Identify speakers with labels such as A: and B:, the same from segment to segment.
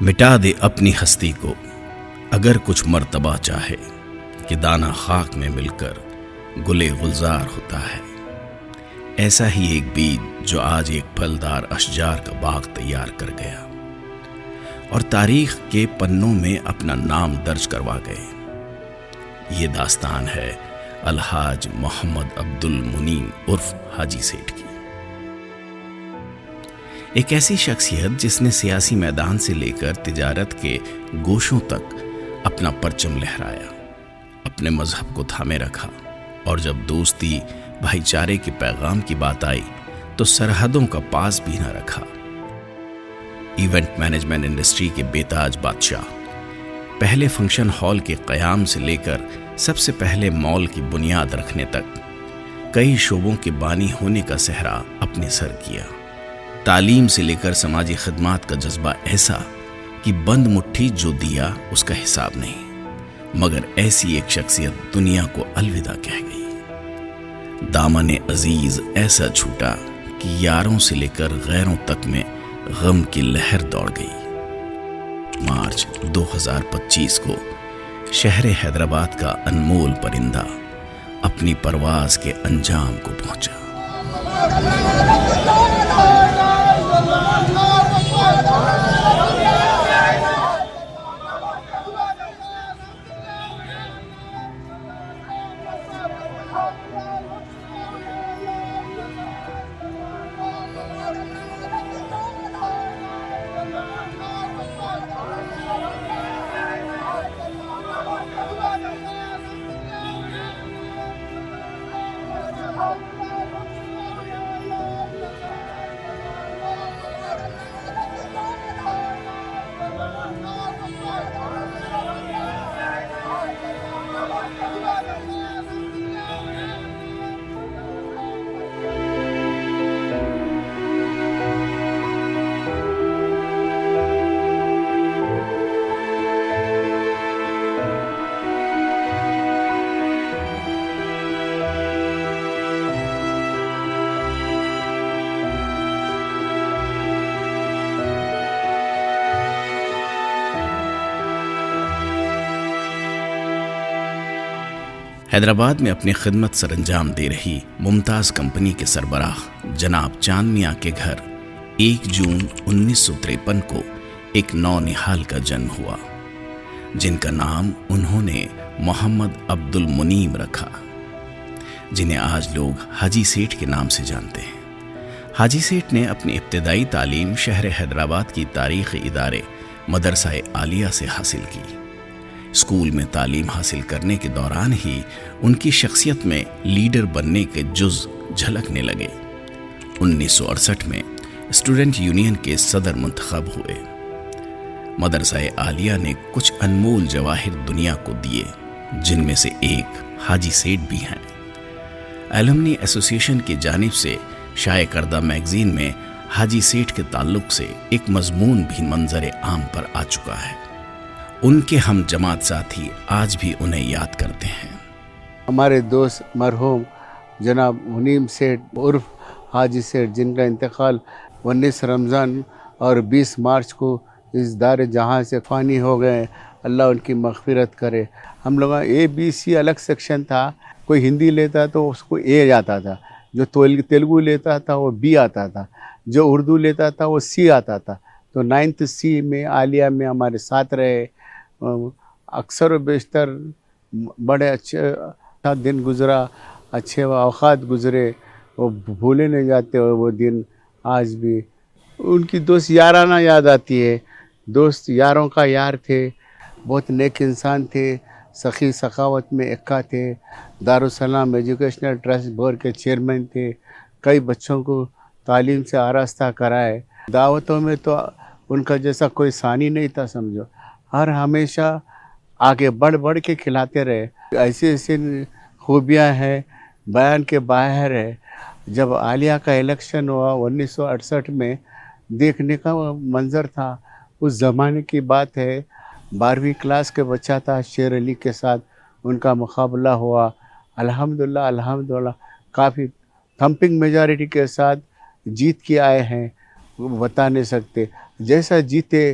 A: مٹا دے اپنی ہستی کو اگر کچھ مرتبہ چاہے کہ دانہ خاک میں مل کر گلے گلزار ہوتا ہے. ایسا ہی ایک بیج جو آج ایک پھلدار اشجار کا باغ تیار کر گیا اور تاریخ کے پنوں میں اپنا نام درج کروا گئے. یہ داستان ہے الحاج محمد عبد المنیم عرف حاجی سیٹھ کی. ایک ایسی شخصیت جس نے سیاسی میدان سے لے کر تجارت کے گوشوں تک اپنا پرچم لہرایا، اپنے مذہب کو تھامے رکھا، اور جب دوستی بھائی چارے کے پیغام کی بات آئی تو سرحدوں کا پاس بھی نہ رکھا. ایونٹ مینجمنٹ انڈسٹری کے بے تاج بادشاہ، پہلے فنکشن ہال کے قیام سے لے کر سب سے پہلے مال کی بنیاد رکھنے تک کئی شعبوں کے بانی ہونے کا صحرا اپنے سر کیا. تعلیم سے لے کر سماجی خدمات کا جذبہ ایسا کہ بند مٹھی جو دیا اس کا حساب نہیں. مگر ایسی ایک شخصیت دنیا کو الوداع کہہ گئی. دامن عزیز ایسا چھوٹا کہ یاروں سے لے کر غیروں تک میں غم کی لہر دوڑ گئی. مارچ 2025 کو شہر حیدرآباد کا انمول پرندہ اپنی پرواز کے انجام کو پہنچا. حیدرآباد میں اپنی خدمت سر انجام دے رہی ممتاز کمپنی کے سربراہ جناب چاند میاں کے گھر 1 جون 1953 کو ایک نو نہال کا جنم ہوا، جن کا نام انہوں نے محمد عبد المنیم رکھا، جنہیں آج لوگ حاجی سیٹھ کے نام سے جانتے ہیں. حاجی سیٹھ نے اپنی ابتدائی تعلیم شہر حیدرآباد کی تاریخی ادارے مدرسہ عالیہ سے حاصل کی. اسکول میں تعلیم حاصل کرنے کے دوران ہی ان کی شخصیت میں لیڈر بننے کے جز جھلکنے لگے. 1968 میں اسٹوڈنٹ یونین کے صدر منتخب ہوئے. مدرسہ عالیہ نے کچھ انمول جواہر دنیا کو دیے، جن میں سے ایک حاجی سیٹھ بھی ہیں. ایلومنی ایسوسی ایشن کی جانب سے شائع کردہ میگزین میں حاجی سیٹھ کے تعلق سے ایک مضمون بھی منظر عام پر آ چکا ہے. ان کے ہم جماعت ساتھی آج بھی انہیں یاد کرتے ہیں.
B: ہمارے دوست مرحوم جناب منیم سیٹھ عرف حاجی سیٹھ، جن کا انتقال 19 رمضان اور 20 مارچ کو اس دار جہاں سے فانی ہو گئے، اللہ ان کی مغفرت کرے. ہم لوگ ABC الگ سیکشن تھا، کوئی ہندی لیتا تو اس کو A آتا تھا، جو تیلگو لیتا تھا وہ B آتا تھا، جو اردو لیتا تھا وہ C آتا تھا. تو 9th C میں عالیہ میں ہمارے ساتھ رہے. اکثر و بیشتر بڑے اچھا دن گزرا، اچھے اوقات گزرے، وہ بھولے نہیں جاتے وہ دن آج بھی. ان کی دوست یارانہ یاد آتی ہے. دوست یاروں کا یار تھے، بہت نیک انسان تھے، سخی سخاوت میں ایکا تھے. دارالسلام ایجوکیشنل ٹرسٹ بورڈ کے چیئرمین تھے. کئی بچوں کو تعلیم سے آراستہ کرائے. دعوتوں میں تو ان کا جیسا کوئی ثانی نہیں تھا سمجھو. ہر ہمیشہ آگے بڑھ کے کھلاتے رہے. ایسی ایسی خوبیاں ہیں بیان کے باہر ہے. جب عالیہ کا الیکشن ہوا 1968 میں، دیکھنے کا منظر تھا. اس زمانے کی بات ہے، 12ویں کلاس کے بچہ تھا، شیر علی کے ساتھ ان کا مقابلہ ہوا. الحمدللہ کافی تھمپنگ میجارٹی کے ساتھ جیت کے آئے ہیں. وہ بتا نہیں سکتے جیسا جیتے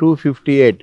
B: 258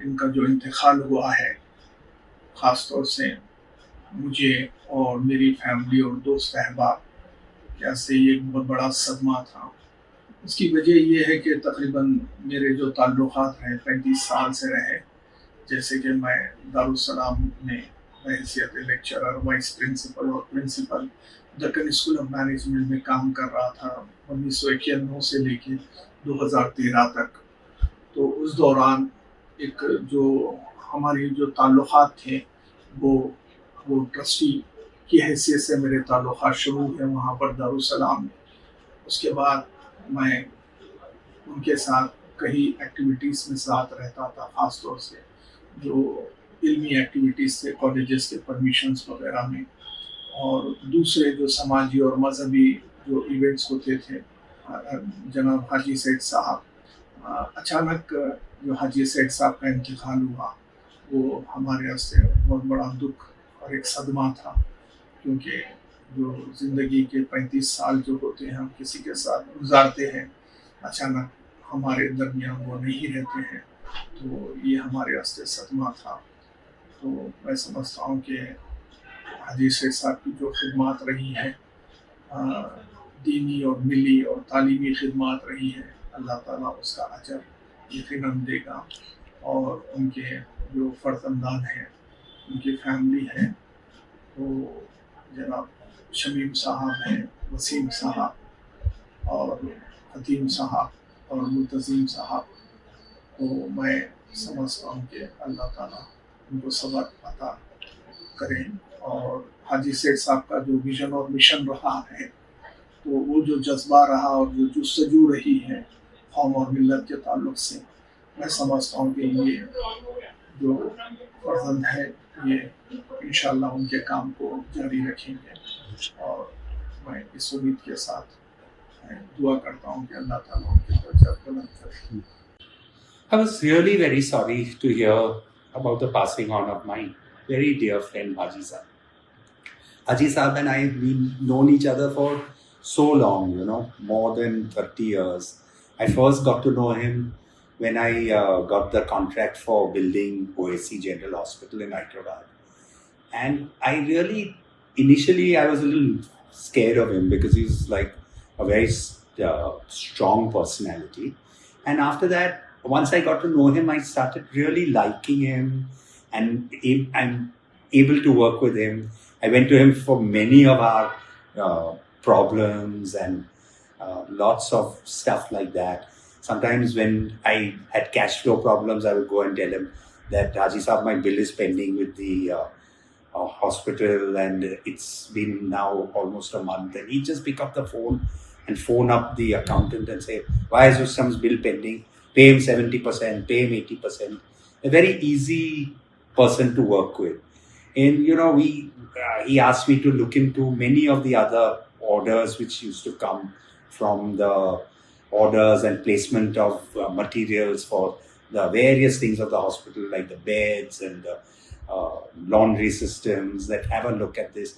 C: ان کا جو انتقال ہوا ہے خاص طور سے مجھے اور میری فیملی اور دوست احباب کیسے یہ ایک بہت بڑا صدمہ تھا. اس کی وجہ یہ ہے کہ تقریباً میرے جو تعلقات ہیں 35 سال سے رہے. جیسے کہ میں دارالسلام میں بحیثیت لیکچرر، وائس پرنسپل اور principal Deccan school of management میں کام کر رہا تھا 1991 سے لے کے 2013 تک. تو اس دوران ایک جو ہماری جو تعلقات تھے وہ ٹرسٹی کی حیثیت سے میرے تعلقات شروع ہیں وہاں پر دارالسلام میں. اس کے بعد میں ان کے ساتھ کئی ایکٹیویٹیز میں ساتھ رہتا تھا، خاص طور سے جو علمی ایکٹیویٹیز تھے کالجز کے پرمیشنز وغیرہ میں، اور دوسرے جو سماجی اور مذہبی جو ایونٹس ہوتے تھے. جناب حاجی سیٹھ صاحب، اچانک جو حاجی سیٹھ صاحب کا انتقال ہوا وہ ہمارے واسطے بہت بڑا دکھ اور ایک صدمہ تھا، کیونکہ جو زندگی کے 35 سال جو ہوتے ہیں ہم کسی کے ساتھ گزارتے ہیں، اچانک ہمارے درمیان وہ نہیں رہتے ہیں، تو یہ ہمارے واسطے صدمہ تھا. تو میں سمجھتا ہوں کہ حاجی سیٹھ صاحب کی جو خدمات رہی ہیں، دینی اور ملی اور تعلیمی خدمات رہی ہیں، اللہ تعالیٰ اس کا اجر یقیناً دے گا. اور ان کے جو فرزندان ہیں، ان کی فیملی ہے، وہ جناب شمیم صاحب ہیں، وسیم صاحب اور حتیم صاحب اور ملتزم صاحب. تو میں سمجھتا ہوں کہ اللہ تعالیٰ ان کو صبر عطا کریں. اور حاجی سیٹھ صاحب کا جو ویژن اور مشن رہا ہے، تو وہ جو جذبہ رہا اور جو جستجو رہی ہے قوم اور ملت کے تعلق سے، میں سمجھتا ہوں کہ یہ جو فرزند ہے یہ انشاءاللہ ان کے کام کو جاری رکھیں گے. اور میں اس امید کے ساتھ دعا کرتا ہوں کہ اللہ تعالیٰ ان کے درجات بلند کرے.
D: I was really very sorry to hear about the passing on of my very dear friend Haji Saab. Haji Saab and I, we've known each other for so long, more than 30 years. I first got to know him when I got the contract for building OSC General Hospital in Hyderabad. And I really, initially I was a little scared of him because he was like a very strong personality. And after that, once I got to know him, I started really liking him, and I'm able to work with him. I went to him for many of our problems and lots of stuff like that. Sometimes when I had cash flow problems, I would go and tell him that Haji Saab, my bill is pending with the hospital, and it's been now almost a month. And he'd just pick up the phone and phone up the accountant and say, why is Rustam's bill pending? Pay him 70%, pay him 80%. A very easy person to work with. And, he asked me to look into many of the other orders which used to come from the orders and placement of materials for the various things of the hospital, like the beds and the laundry systems, that have a look at this,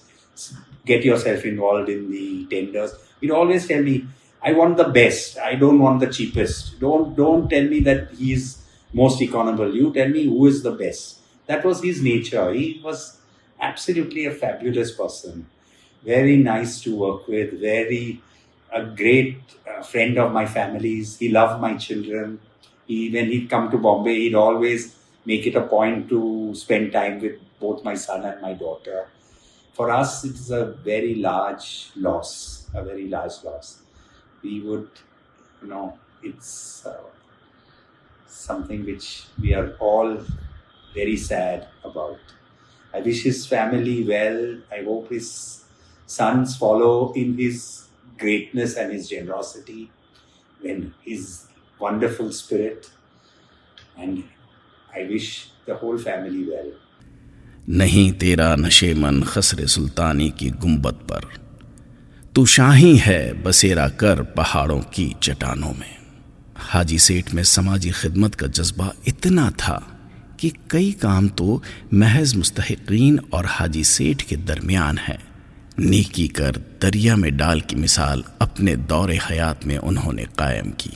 D: get yourself involved in the tenders. He'd always tell me, I want the best. I don't want the cheapest. Don't tell me that he's most economical. You tell me who is the best. That was his nature. He was absolutely a fabulous person. Very nice to work with. A great friend of my family's. He loved my children. When he'd come to Bombay, he'd always make it a point to spend time with both my son and my daughter. For us, it's a very large loss. We would, it's something which we are all very sad about. I wish his family well. I hope his sons follow in his greatness and his generosity and his wonderful spirit. And I wish the whole family well.
A: نہیں تیرا نشے من خسر سلطانی کی گنبد پر، تو شاہی ہے بسیرا کر پہاڑوں کی چٹانوں میں. حاجی سیٹھ میں سماجی خدمت کا جذبہ اتنا تھا کہ کئی کام تو محض مستحقین اور حاجی سیٹھ کے درمیان ہے. نیکی کر دریا میں ڈال کی مثال اپنے دور حیات میں انہوں نے قائم کی.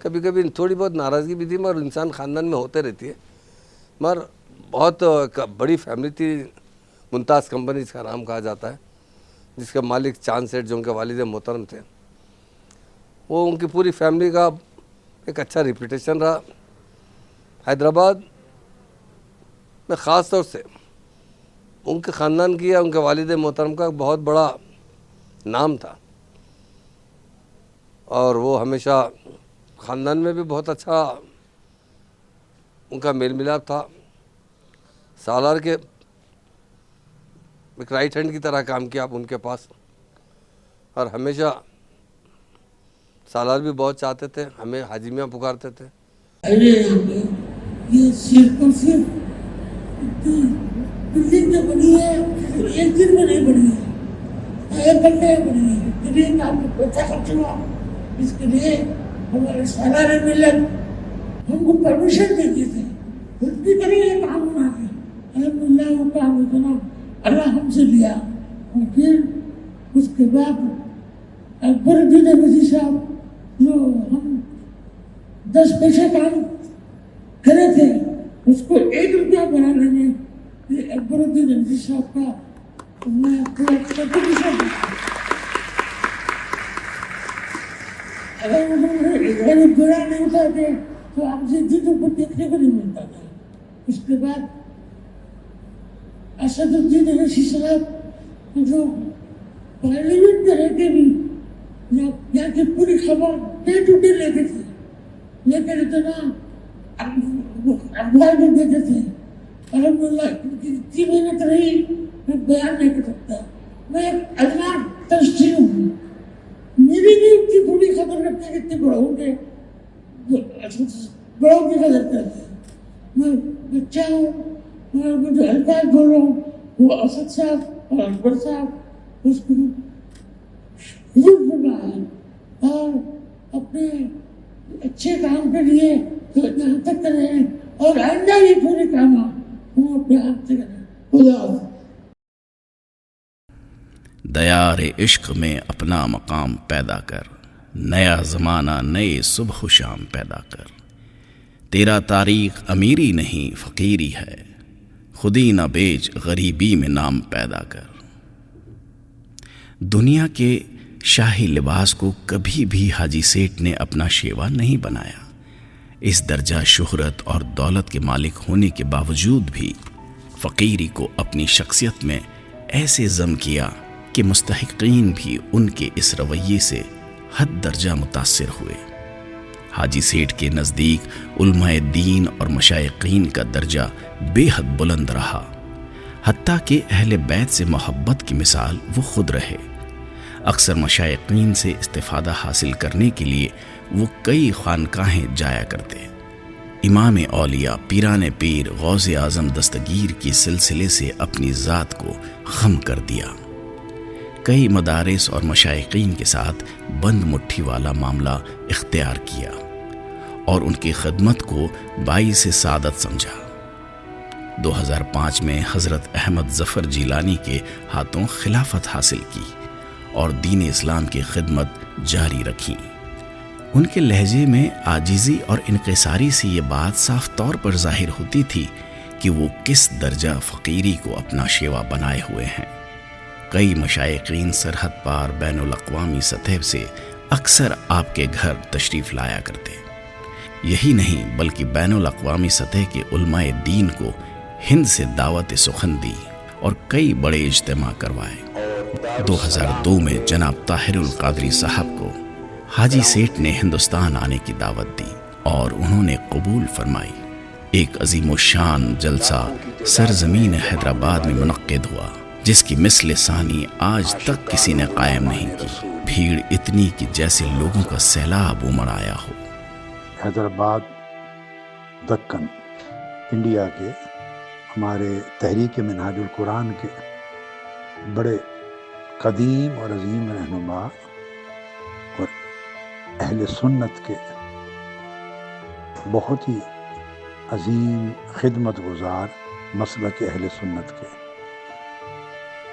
E: کبھی کبھی تھوڑی بہت ناراضگی بھی تھی، مگر انسان خاندان میں ہوتے رہتی ہے. مگر بہت بڑی فیملی تھی. ممتاز کمپنی اس کا نام کہا جاتا ہے، جس کا مالک چاند سیٹھ جو ان کے والد محترم تھے. وہ ان کی پوری فیملی کا ایک اچھا ریپوٹیشن رہا. حیدرآباد میں خاص طور سے ان کے خاندان کی یا ان کے والد محترم کا بہت بڑا نام تھا، اور وہ ہمیشہ خاندان میں بھی بہت اچھا ان کا میل ملاپ تھا. سالار کے ایک رائٹ ہینڈ کی طرح کام کیا آپ ان کے پاس، اور ہمیشہ سالار بھی بہت چاہتے تھے، ہمیں حاجی میاں پکارتے تھے.
F: یہ صرف اور صرف بلڈنگ جو بنی ہے ایک دن میں نہیں بنی ہے، ایک گھنٹے میں بنی ہے. گرین آپ کو پیسہ خرچ ہوا، اس کے لیے ہمارے سالار ملت ہم کو پرمیشن دیتے تھے، خود بھی کریں یہ کام بنا کے. الحمدللہ وہ کام جناب اللہ ہم سے لیا. اور پھر اس کے بعد اکبر الدین احمدی صاحب جو ہم 10 پیسے کام کرے تھے اس کو 1 روپیہ بنانے میں یہ اکبر الدین احمدی صاحب کا میں پورا کنٹریبیوشن. اگر انہوں بڑا نہیں ہوتا تو آپ سے دن کو دیکھنے کو نہیں ملتا تھا. اس کے بعد اسد الدین اویسی صاحب جو پارلیمنٹ میں رہ کے بھی یہاں کی پوری خبر ڈے ٹو ڈے لیتے تھے، لیکن اتنا اخبار میں دیتے تھے. الحمدللہ ان کی اتنی محنت رہی میں بیان نہیں کر سکتا. میں ایک ادنا تشریح ہوں، میری بھی اتنی پوری خبر رکھتے کہ اتنے بڑوں کے بڑوں کی قدر کرتے. میں بچہ ہوں، میں جو الفاظ بول رہا ہوں وہ اسد صاحب اور اکبر صاحب اس کو حضور بول رہا ہے، اور اپنے اچھے کام کے لیے تو یہاں تک کر رہے ہیں، اور آئندہ بھی پورے کام وہ اپنے ہاتھ سے کریں. خدا حافظ.
A: دیار عشق میں اپنا مقام پیدا کر، نیا زمانہ نئے صبح و شام پیدا کر. تیرا تاریخ امیری نہیں فقیری ہے، خودی نہ بیچ غریبی میں نام پیدا کر. دنیا کے شاہی لباس کو کبھی بھی حاجی سیٹھ نے اپنا شیوا نہیں بنایا. اس درجہ شہرت اور دولت کے مالک ہونے کے باوجود بھی فقیری کو اپنی شخصیت میں ایسے ضم کیا کہ مستحقین بھی ان کے اس رویے سے حد درجہ متاثر ہوئے. حاجی سیٹھ کے نزدیک علماء دین اور مشائقین کا درجہ بے حد بلند رہا، حتیٰ کہ اہل بیت سے محبت کی مثال وہ خود رہے. اکثر مشائقین سے استفادہ حاصل کرنے کے لیے وہ کئی خانقاہیں جایا کرتے. امام اولیاء پیران پیر غوث اعظم دستگیر کی سلسلے سے اپنی ذات کو خم کر دیا. کئی مدارس اور مشائقین کے ساتھ بند مٹھی والا معاملہ اختیار کیا اور ان کی خدمت کو باعث سعادت سمجھا. 2005 میں حضرت احمد ظفر جیلانی کے ہاتھوں خلافت حاصل کی اور دین اسلام کی خدمت جاری رکھی. ان کے لہجے میں عاجزی اور انکساری سے یہ بات صاف طور پر ظاہر ہوتی تھی کہ وہ کس درجہ فقیری کو اپنا شیوا بنائے ہوئے ہیں. کئی مشائقین سرحد پار بین الاقوامی سطح سے اکثر آپ کے گھر تشریف لایا کرتے. یہی نہیں بلکہ بین الاقوامی سطح کے علماء دین کو ہند سے دعوت سخن دی اور کئی بڑے اجتماع کروائے. 2002 میں جناب طاہر القادری صاحب کو حاجی سیٹھ نے ہندوستان آنے کی دعوت دی اور انہوں نے قبول فرمائی. ایک عظیم الشان جلسہ سرزمین حیدرآباد میں منعقد ہوا جس کی مثل ثانی آج تک کسی نے قائم نہیں کی. بھیڑ اتنی کہ جیسے لوگوں کا سیلاب امڑ آیا ہو.
G: حیدرآباد دکن انڈیا کے ہمارے تحریک منہاج القرآن کے بڑے قدیم اور عظیم رہنما اور اہل سنت کے بہت ہی عظیم خدمت گزار مسلک اہل سنت کے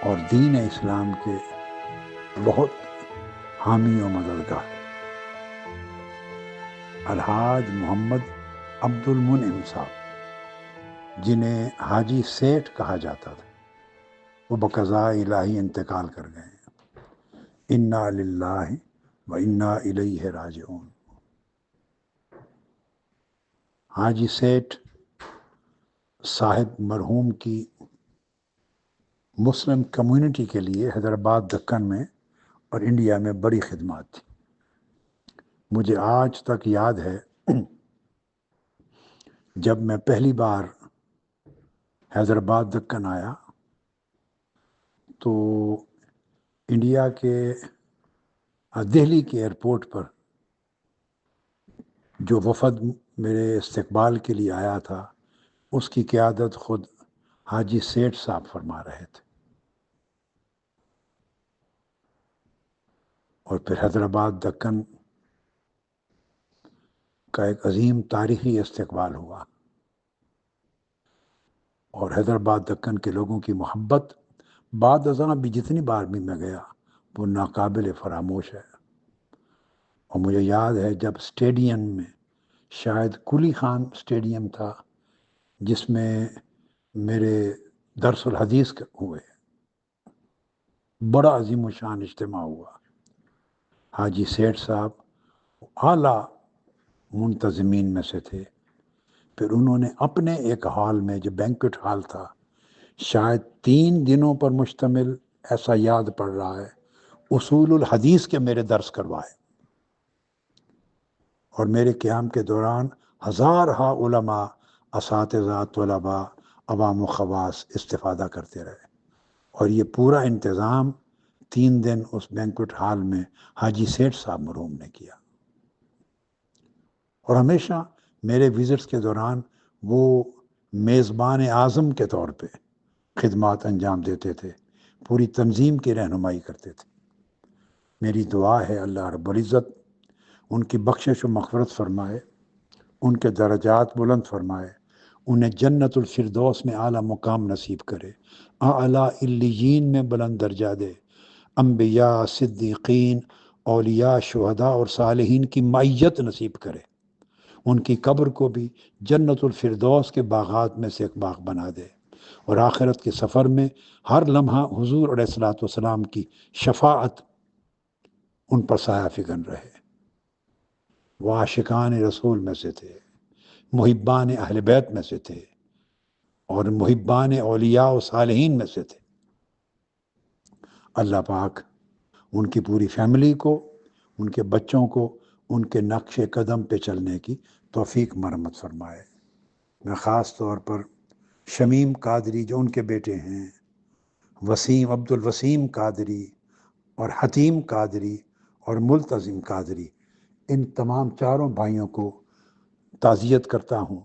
G: اور دین اسلام کے بہت حامی و مددگار. الحاج محمد عبد المنعم صاحب، جنہیں حاجی سیٹھ کہا جاتا تھا، وہ بقضاء الہی انتقال کر گئے ہیں۔ انا للہ و انا الیہ راجعون۔ حاجی سیٹھ صاحب مرحوم کی مسلم کمیونٹی کے لیے حیدرآباد دکن میں اور انڈیا میں بڑی خدمات تھی۔ مجھے آج تک یاد ہے جب میں پہلی بار حیدرآباد دکن آیا تو انڈیا کے دہلی کے ایئرپورٹ پر جو وفد میرے استقبال کے لیے آیا تھا اس کی قیادت خود حاجی سیٹھ صاحب فرما رہے تھے، اور پھر حیدرآباد دکن کا ایک عظیم تاریخی استقبال ہوا، اور حیدرآباد دکن کے لوگوں کی محبت بعد ازاں بھی جتنی بار بھی میں گیا وہ ناقابل فراموش ہے۔ اور مجھے یاد ہے جب اسٹیڈیم میں، شاید قلی خان اسٹیڈیم تھا جس میں میرے درس الحدیث ہوئے، بڑا عظیم و شان اجتماع ہوا۔ حاجی سیٹھ صاحب اعلیٰ منتظمین میں سے تھے۔ پھر انہوں نے اپنے ایک ہال میں، جو بینکوٹ ہال تھا، شاید 3 دنوں پر مشتمل، ایسا یاد پڑ رہا ہے، اصول الحدیث کے میرے درس کروائے، اور میرے قیام کے دوران ہزارہا علماء، اساتذہ، طلباء، عوام و خواص استفادہ کرتے رہے، اور یہ پورا انتظام 3 دن اس بینکوٹ ہال میں حاجی سیٹھ صاحب مرحوم نے کیا۔ اور ہمیشہ میرے وزٹس کے دوران وہ میزبان اعظم کے طور پہ خدمات انجام دیتے تھے، پوری تنظیم کی رہنمائی کرتے تھے۔ میری دعا ہے اللہ رب العزت ان کی بخشش و مغفرت فرمائے، ان کے درجات بلند فرمائے، انہیں جنت الفردوس میں اعلیٰ مقام نصیب کرے، اعلیٰ علیین میں بلند درجہ دے، انبیاء، صدیقین، اولیاء، شہداء اور صالحین کی معیت نصیب کرے، ان کی قبر کو بھی جنت الفردوس کے باغات میں سے ایک باغ بنا دے، اور آخرت کے سفر میں ہر لمحہ حضور علیہ الصلوۃ والسلام کی شفاعت ان پر سایہ فگن رہے۔ وہ عاشقان رسول میں سے تھے، محبان اہل بیت میں سے تھے، اور محبان اولیاء و صالحین میں سے تھے۔ اللہ پاک ان کی پوری فیملی کو، ان کے بچوں کو ان کے نقش قدم پہ چلنے کی توفیق مرحمت فرمائے۔ میں خاص طور پر شمیم قادری جو ان کے بیٹے ہیں، وسیم، عبد الوسیم قادری اور حتیم قادری اور ملتزم قادری، ان تمام چاروں بھائیوں کو تعزیت کرتا ہوں،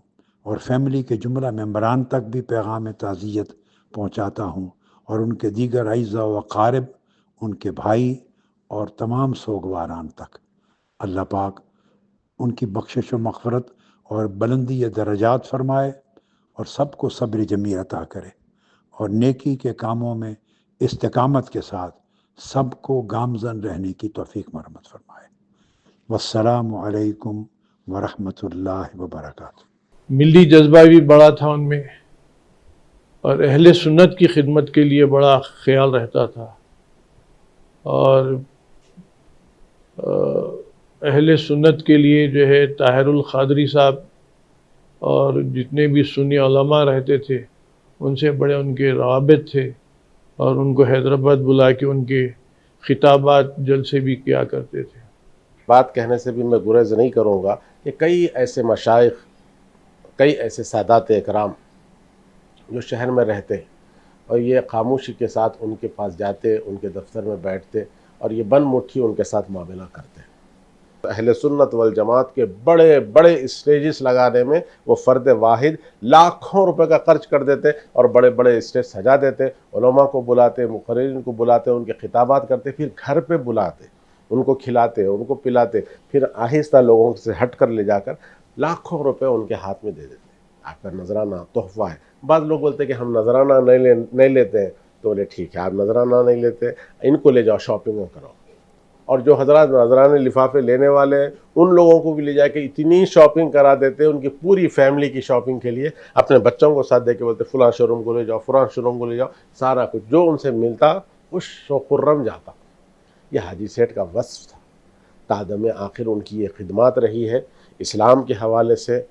G: اور فیملی کے جملہ ممبران تک بھی پیغام تعزیت پہنچاتا ہوں، اور ان کے دیگر اعزاء و اقارب، ان کے بھائی اور تمام سوگواران تک۔ اللہ پاک ان کی بخشش و مغفرت اور بلندی درجات فرمائے، اور سب کو صبر جمیل عطا کرے، اور نیکی کے کاموں میں استقامت کے ساتھ سب کو گامزن رہنے کی توفیق مرحمت فرمائے۔ والسلام علیکم ورحمۃ اللہ وبرکاتہ۔
H: ملی جذبہ بھی بڑا تھا ان میں، اور اہل سنت کی خدمت کے لیے بڑا خیال رہتا تھا، اور اہل سنت کے لیے جو ہے طاہر القادری صاحب اور جتنے بھی سنی علماء رہتے تھے ان سے بڑے ان کے روابط تھے، اور ان کو حیدرآباد بلا کے ان کے خطابات جلسے بھی کیا کرتے تھے۔
I: بات کہنے سے بھی میں گریز نہیں کروں گا کہ کئی ایسے مشائخ، کئی ایسے سادات اکرام جو شہر میں رہتے اور یہ خاموشی کے ساتھ ان کے پاس جاتے، ان کے دفتر میں بیٹھتے اور یہ بن مٹھی ان کے ساتھ معاملہ کرتے۔ اہل سنت والجماعت کے بڑے بڑے اسٹیجز لگانے میں وہ فرد واحد لاکھوں روپے کا خرچ کر دیتے اور بڑے بڑے اسٹیج سجا دیتے، علماء کو بلاتے، مقررین کو بلاتے، ان کے خطابات کرتے، پھر گھر پہ بلاتے، ان کو کھلاتے، ان کو پلاتے، پھر آہستہ لوگوں سے ہٹ کر لے جا کر لاکھوں روپے ان کے ہاتھ میں دے دیتے۔ آپ کا نذرانہ تحفہ ہے۔ بعض لوگ بولتے کہ ہم نذرانہ نہیں لیتے ہیں، تو بولے ٹھیک ہے، آپ نذرانہ نہیں لیتے، ان کو لے جاؤ، شاپنگ کرو، اور جو حضرات نذرانے لفافے لینے والے ہیں ان لوگوں کو بھی لے جا کے اتنی شاپنگ کرا دیتے ہیں ان کی پوری فیملی کی شاپنگ کے لیے، اپنے بچوں کو ساتھ دے کے بولتے فلاں شو روم کو لے جاؤ، فلاں شو روم کو لے جاؤ، سارا کچھ جو ان سے ملتا اس خرم جاتا۔ یہ حاجی سیٹھ کا وصف تھا، تادم آخر ان کی یہ خدمات رہی ہے اسلام کے حوالے سے،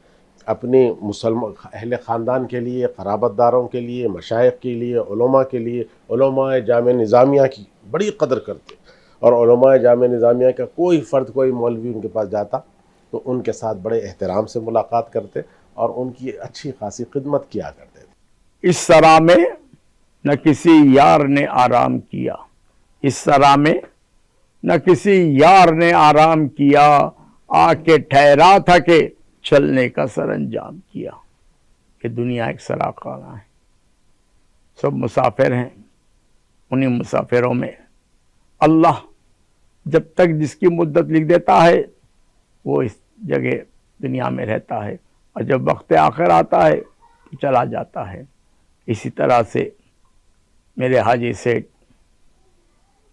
I: اپنی مسلمان اہل خاندان کے لیے، قرابت داروں کے لیے، مشائخ کے لیے، علماء کے لیے۔ علماء جامعہ نظامیہ کی بڑی قدر کرتے، اور علماء جامعہ نظامیہ کا کوئی فرد، کوئی مولوی ان کے پاس جاتا تو ان کے ساتھ بڑے احترام سے ملاقات کرتے اور ان کی اچھی خاصی خدمت کیا کرتے تھے۔
J: اس سرا میں نہ کسی یار نے آرام کیا، اس سرا میں نہ کسی یار نے آرام کیا، آ کے ٹھہرا تھا کہ چلنے کا سر انجام کیا۔ کہ دنیا ایک سرا خانہ ہے، سب مسافر ہیں، انہیں مسافروں میں اللہ جب تک جس کی مدت لکھ دیتا ہے وہ اس جگہ دنیا میں رہتا ہے، اور جب وقت آخر آتا ہے تو چلا جاتا ہے۔ اسی طرح سے میرے حاجی سیٹھ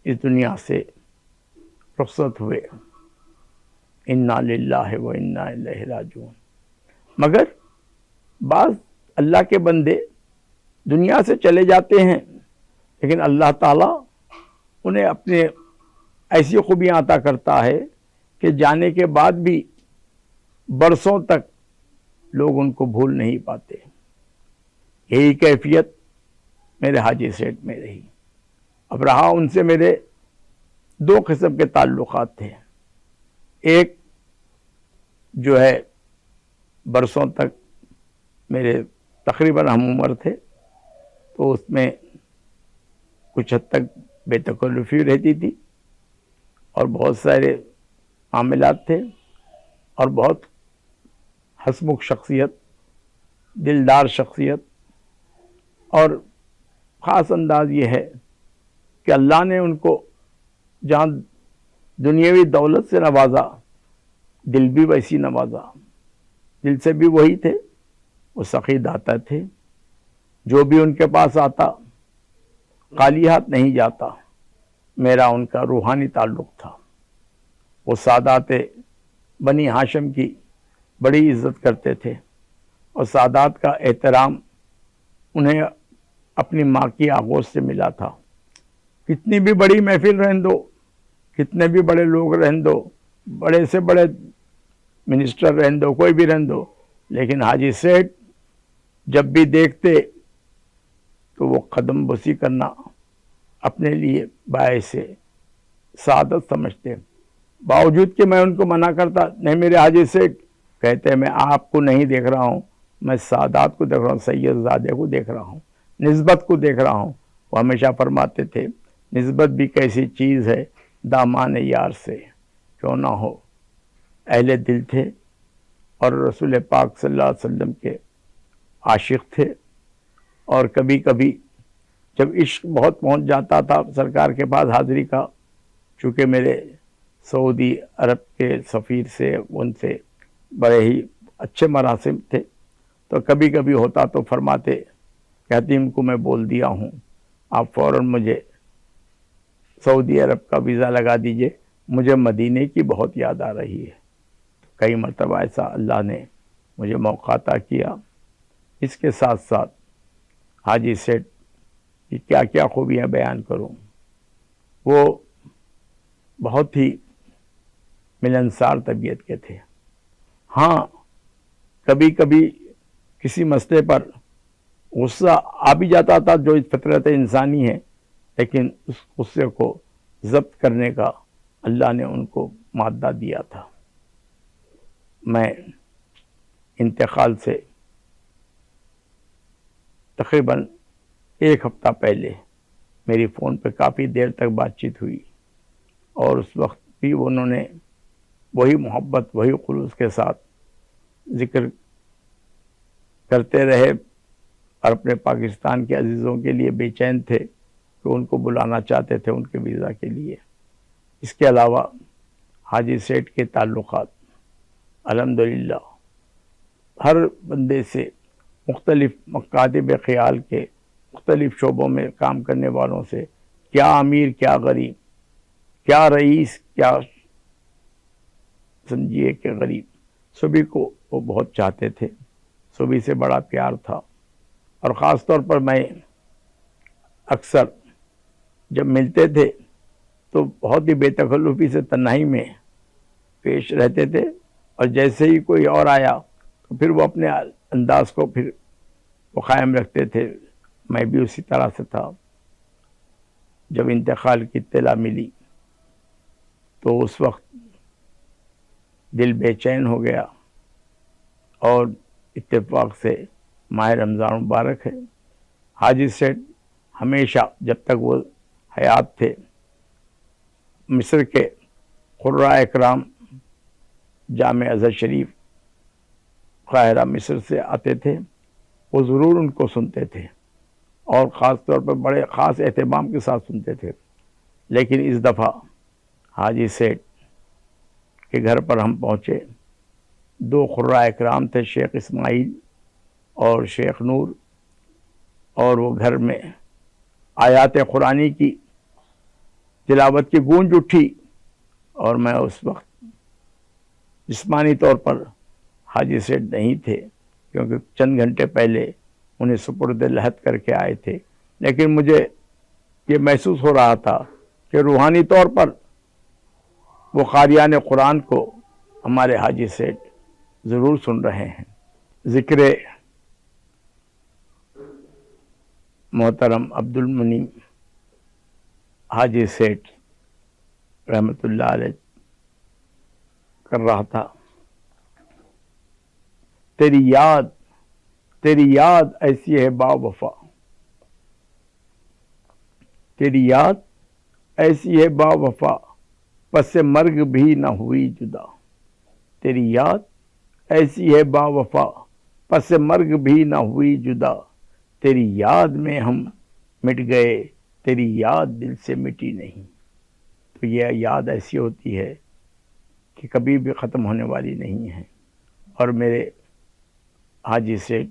J: اس دنیا سے رخصت ہوئے، انا للہ و انا الیہ راجعون۔ مگر بعض اللہ کے بندے دنیا سے چلے جاتے ہیں، لیکن اللہ تعالیٰ انہیں اپنے ایسی خوبیاں عطا کرتا ہے کہ جانے کے بعد بھی برسوں تک لوگ ان کو بھول نہیں پاتے۔ یہی کیفیت میرے حاجی سیٹھ میں رہی۔ اب رہا ان سے میرے دو قسم کے تعلقات تھے، ایک جو ہے برسوں تک میرے تقریباً ہم عمر تھے، تو اس میں کچھ حد تک بے تکلفی رہتی تھی اور بہت سارے معاملات تھے، اور بہت ہسمکھ شخصیت، دلدار شخصیت، اور خاص انداز یہ ہے کہ اللہ نے ان کو جہاں دنیاوی دولت سے نوازا، دل بھی ویسی نوازا۔ دل سے بھی وہی تھے، وہ سخی داتا تھے، جو بھی ان کے پاس آتا خالی ہاتھ نہیں جاتا۔ میرا ان کا روحانی تعلق تھا۔ وہ سادات بنی ہاشم کی بڑی عزت کرتے تھے، اور سادات کا احترام انہیں اپنی ماں کی آغوش سے ملا تھا۔ کتنی بھی بڑی محفل رہن دو، کتنے بھی بڑے لوگ رہن دو، بڑے سے بڑے منسٹر رہن دو، کوئی بھی رہن دو، لیکن حاجی سیٹھ جب بھی دیکھتے تو وہ قدم بوسی کرنا اپنے لیے باعث سعادت سمجھتے۔ باوجود کہ میں ان کو منع کرتا، نہیں میرے حاجی سیٹھ، کہتے میں آپ کو نہیں دیکھ رہا ہوں، میں سادات کو دیکھ رہا ہوں، سید زادے کو دیکھ رہا ہوں، نسبت کو دیکھ رہا ہوں۔ وہ ہمیشہ فرماتے تھے نسبت بھی کیسی چیز ہے دامان یار سے کیوں نہ ہو۔ اہل دل تھے اور رسول پاک صلی اللہ علیہ وسلم کے عاشق تھے، اور کبھی کبھی جب عشق بہت پہنچ جاتا تھا سرکار کے پاس حاضری کا، چونکہ میرے سعودی عرب کے سفیر سے ان سے بڑے ہی اچھے مراسم تھے، تو کبھی کبھی ہوتا تو فرماتے کہ حتیم کو میں بول دیا ہوں، آپ فوراً مجھے سعودی عرب کا ویزا لگا دیجئے، مجھے مدینے کی بہت یاد آ رہی ہے۔ کئی مرتبہ ایسا اللہ نے مجھے موقع عطا کیا۔ اس کے ساتھ ساتھ حاجی سیٹھ کی کیا کیا خوبیاں بیان کروں۔ وہ بہت ہی ملنسار طبیعت کے تھے۔ ہاں کبھی کبھی کسی مسئلے پر غصہ آ بھی جاتا تھا، جو فطرت انسانی ہے، لیکن اس غصے کو ضبط کرنے کا اللہ نے ان کو مادہ دیا تھا۔ میں انتقال سے تقریباً ایک ہفتہ پہلے میری فون پہ کافی دیر تک بات چیت ہوئی، اور اس وقت بھی انہوں نے وہی محبت، وہی خلوص کے ساتھ ذکر کرتے رہے، اور اپنے پاکستان کے عزیزوں کے لیے بے چین تھے کہ ان کو بلانا چاہتے تھے ان کے ویزا کے لیے۔ اس کے علاوہ حاجی سیٹھ کے تعلقات الحمدللہ ہر بندے سے، مختلف مکاتب خیال کے مختلف شعبوں میں کام کرنے والوں سے، کیا امیر کیا غریب، کیا رئیس کیا سمجھیے کہ غریب، سبھی کو وہ بہت چاہتے تھے، سبھی سے بڑا پیار تھا. اور خاص طور پر میں اکثر جب ملتے تھے تو بہت ہی بے تکلفی سے تنہائی میں پیش رہتے تھے، اور جیسے ہی کوئی اور آیا تو پھر وہ اپنے انداز کو پھر وہ قائم رکھتے تھے. میں بھی اسی طرح سے تھا. جب انتقال کی اطلاع ملی تو اس وقت دل بے چین ہو گیا، اور اتفاق سے ماہ رمضان مبارک ہے. حاجی سیٹھ ہمیشہ جب تک وہ حیات تھے مصر کے قراء اکرام جامع ازہر شریف قاہرہ مصر سے آتے تھے، وہ ضرور ان کو سنتے تھے اور خاص طور پر بڑے خاص اہتمام کے ساتھ سنتے تھے. لیکن اس دفعہ حاجی سیٹھ کے گھر پر ہم پہنچے. 2 قراء اکرام تھے، شیخ اسماعیل اور شیخ نور، اور وہ گھر میں آیات قرآنی کی تلاوت کی گونج اٹھی. اور میں اس وقت جسمانی طور پر حاجی سیٹھ نہیں تھے کیونکہ چند گھنٹے پہلے انہیں سپرد لحد کر کے آئے تھے، لیکن مجھے یہ محسوس ہو رہا تھا کہ روحانی طور پر وہ قاریان قرآن کو ہمارے حاجی سیٹھ ضرور سن رہے ہیں. ذکر محترم عبد المنیم حاجی سیٹھ رحمۃ اللہ علیہ کر رہا تھا. تیری یاد ایسی ہے با وفا، تیری یاد ایسی ہے با وفا، پس مرگ بھی نہ ہوئی جدا. تیری یاد ایسی ہے با وفا، پس مرگ بھی نہ ہوئی جدا. تیری یاد میں ہم مٹ گئے، تیری یاد دل سے مٹی نہیں. تو یہ یاد ایسی ہوتی ہے کہ کبھی بھی ختم ہونے والی نہیں ہے. اور میرے حاجی سیٹھ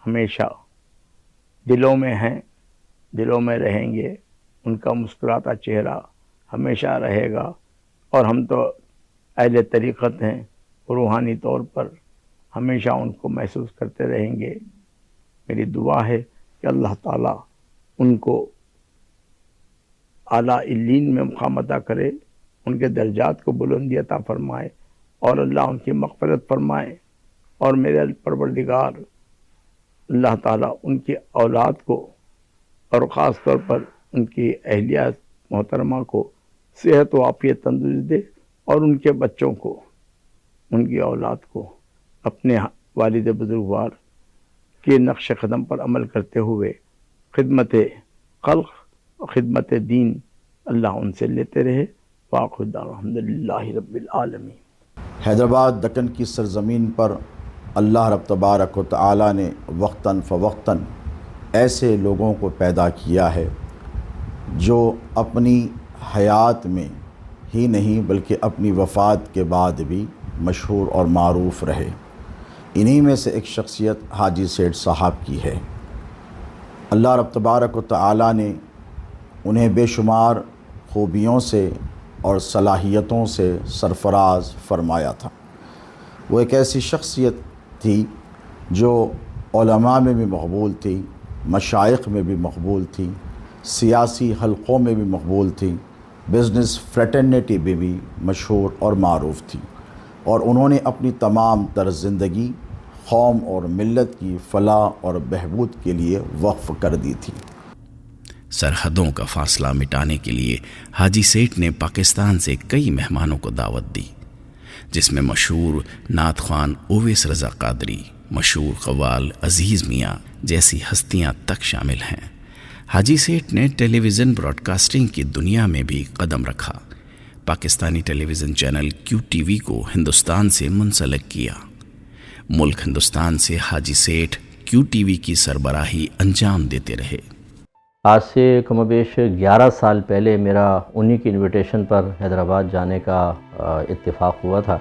J: ہمیشہ دلوں میں ہیں، دلوں میں رہیں گے. ان کا مسکراتا چہرہ ہمیشہ رہے گا. اور ہم تو اہل طریقت ہیں، روحانی طور پر ہمیشہ ان کو محسوس کرتے رہیں گے. میری دعا ہے کہ اللہ تعالیٰ ان کو اعلیٰ علیین میں مقام عطا کرے، ان کے درجات کو بلندی عطا فرمائے، اور اللہ ان کی مغفرت فرمائے. اور میرے پروردگار اللہ تعالیٰ ان کی اولاد کو اور خاص طور پر ان کی اہلیہ محترمہ کو صحت و عافیت تندرستی دے، اور ان کے بچوں کو، ان کی اولاد کو اپنے والد بزرگوار کے نقش قدم پر عمل کرتے ہوئے خدمت خلق و خدمت دین اللہ ان سے لیتے رہے. واخر دعوانا الحمدللہ رب العالمین.
K: حیدرآباد دکن کی سرزمین پر اللہ رب تبارک و تعالی نے وقتاً فوقتاً ایسے لوگوں کو پیدا کیا ہے جو اپنی حیات میں ہی نہیں بلکہ اپنی وفات کے بعد بھی مشہور اور معروف رہے. انہی میں سے ایک شخصیت حاجی سیٹھ صاحب کی ہے. اللہ رب تبارک و تعالی نے انہیں بے شمار خوبیوں سے اور صلاحیتوں سے سرفراز فرمایا تھا. وہ ایک ایسی شخصیت تھی جو علماء میں بھی مقبول تھی، مشائخ میں بھی مقبول تھی، سیاسی حلقوں میں بھی مقبول تھی، بزنس فریٹرنیٹی میں بھی مشہور اور معروف تھی. اور انہوں نے اپنی تمام تر زندگی قوم اور ملت کی فلاح اور بہبود کے لیے وقف کر دی تھی.
A: سرحدوں کا فاصلہ مٹانے کے لیے حاجی سیٹھ نے پاکستان سے کئی مہمانوں کو دعوت دی، جس میں مشہور نعت خوان اویس رضا قادری، مشہور قوال عزیز میاں جیسی ہستیاں تک شامل ہیں. حاجی سیٹھ نے ٹیلی ویژن براڈ کاسٹنگ کی دنیا میں بھی قدم رکھا. پاکستانی ٹیلی ویژن چینل کیو ٹی وی کو ہندوستان سے منسلک کیا. ملک ہندوستان سے حاجی سیٹھ کیو ٹی وی کی سربراہی انجام دیتے رہے.
L: آج سے کم و بیش 11 سال پہلے میرا انہی کی انویٹیشن پر حیدرآباد جانے کا اتفاق ہوا تھا،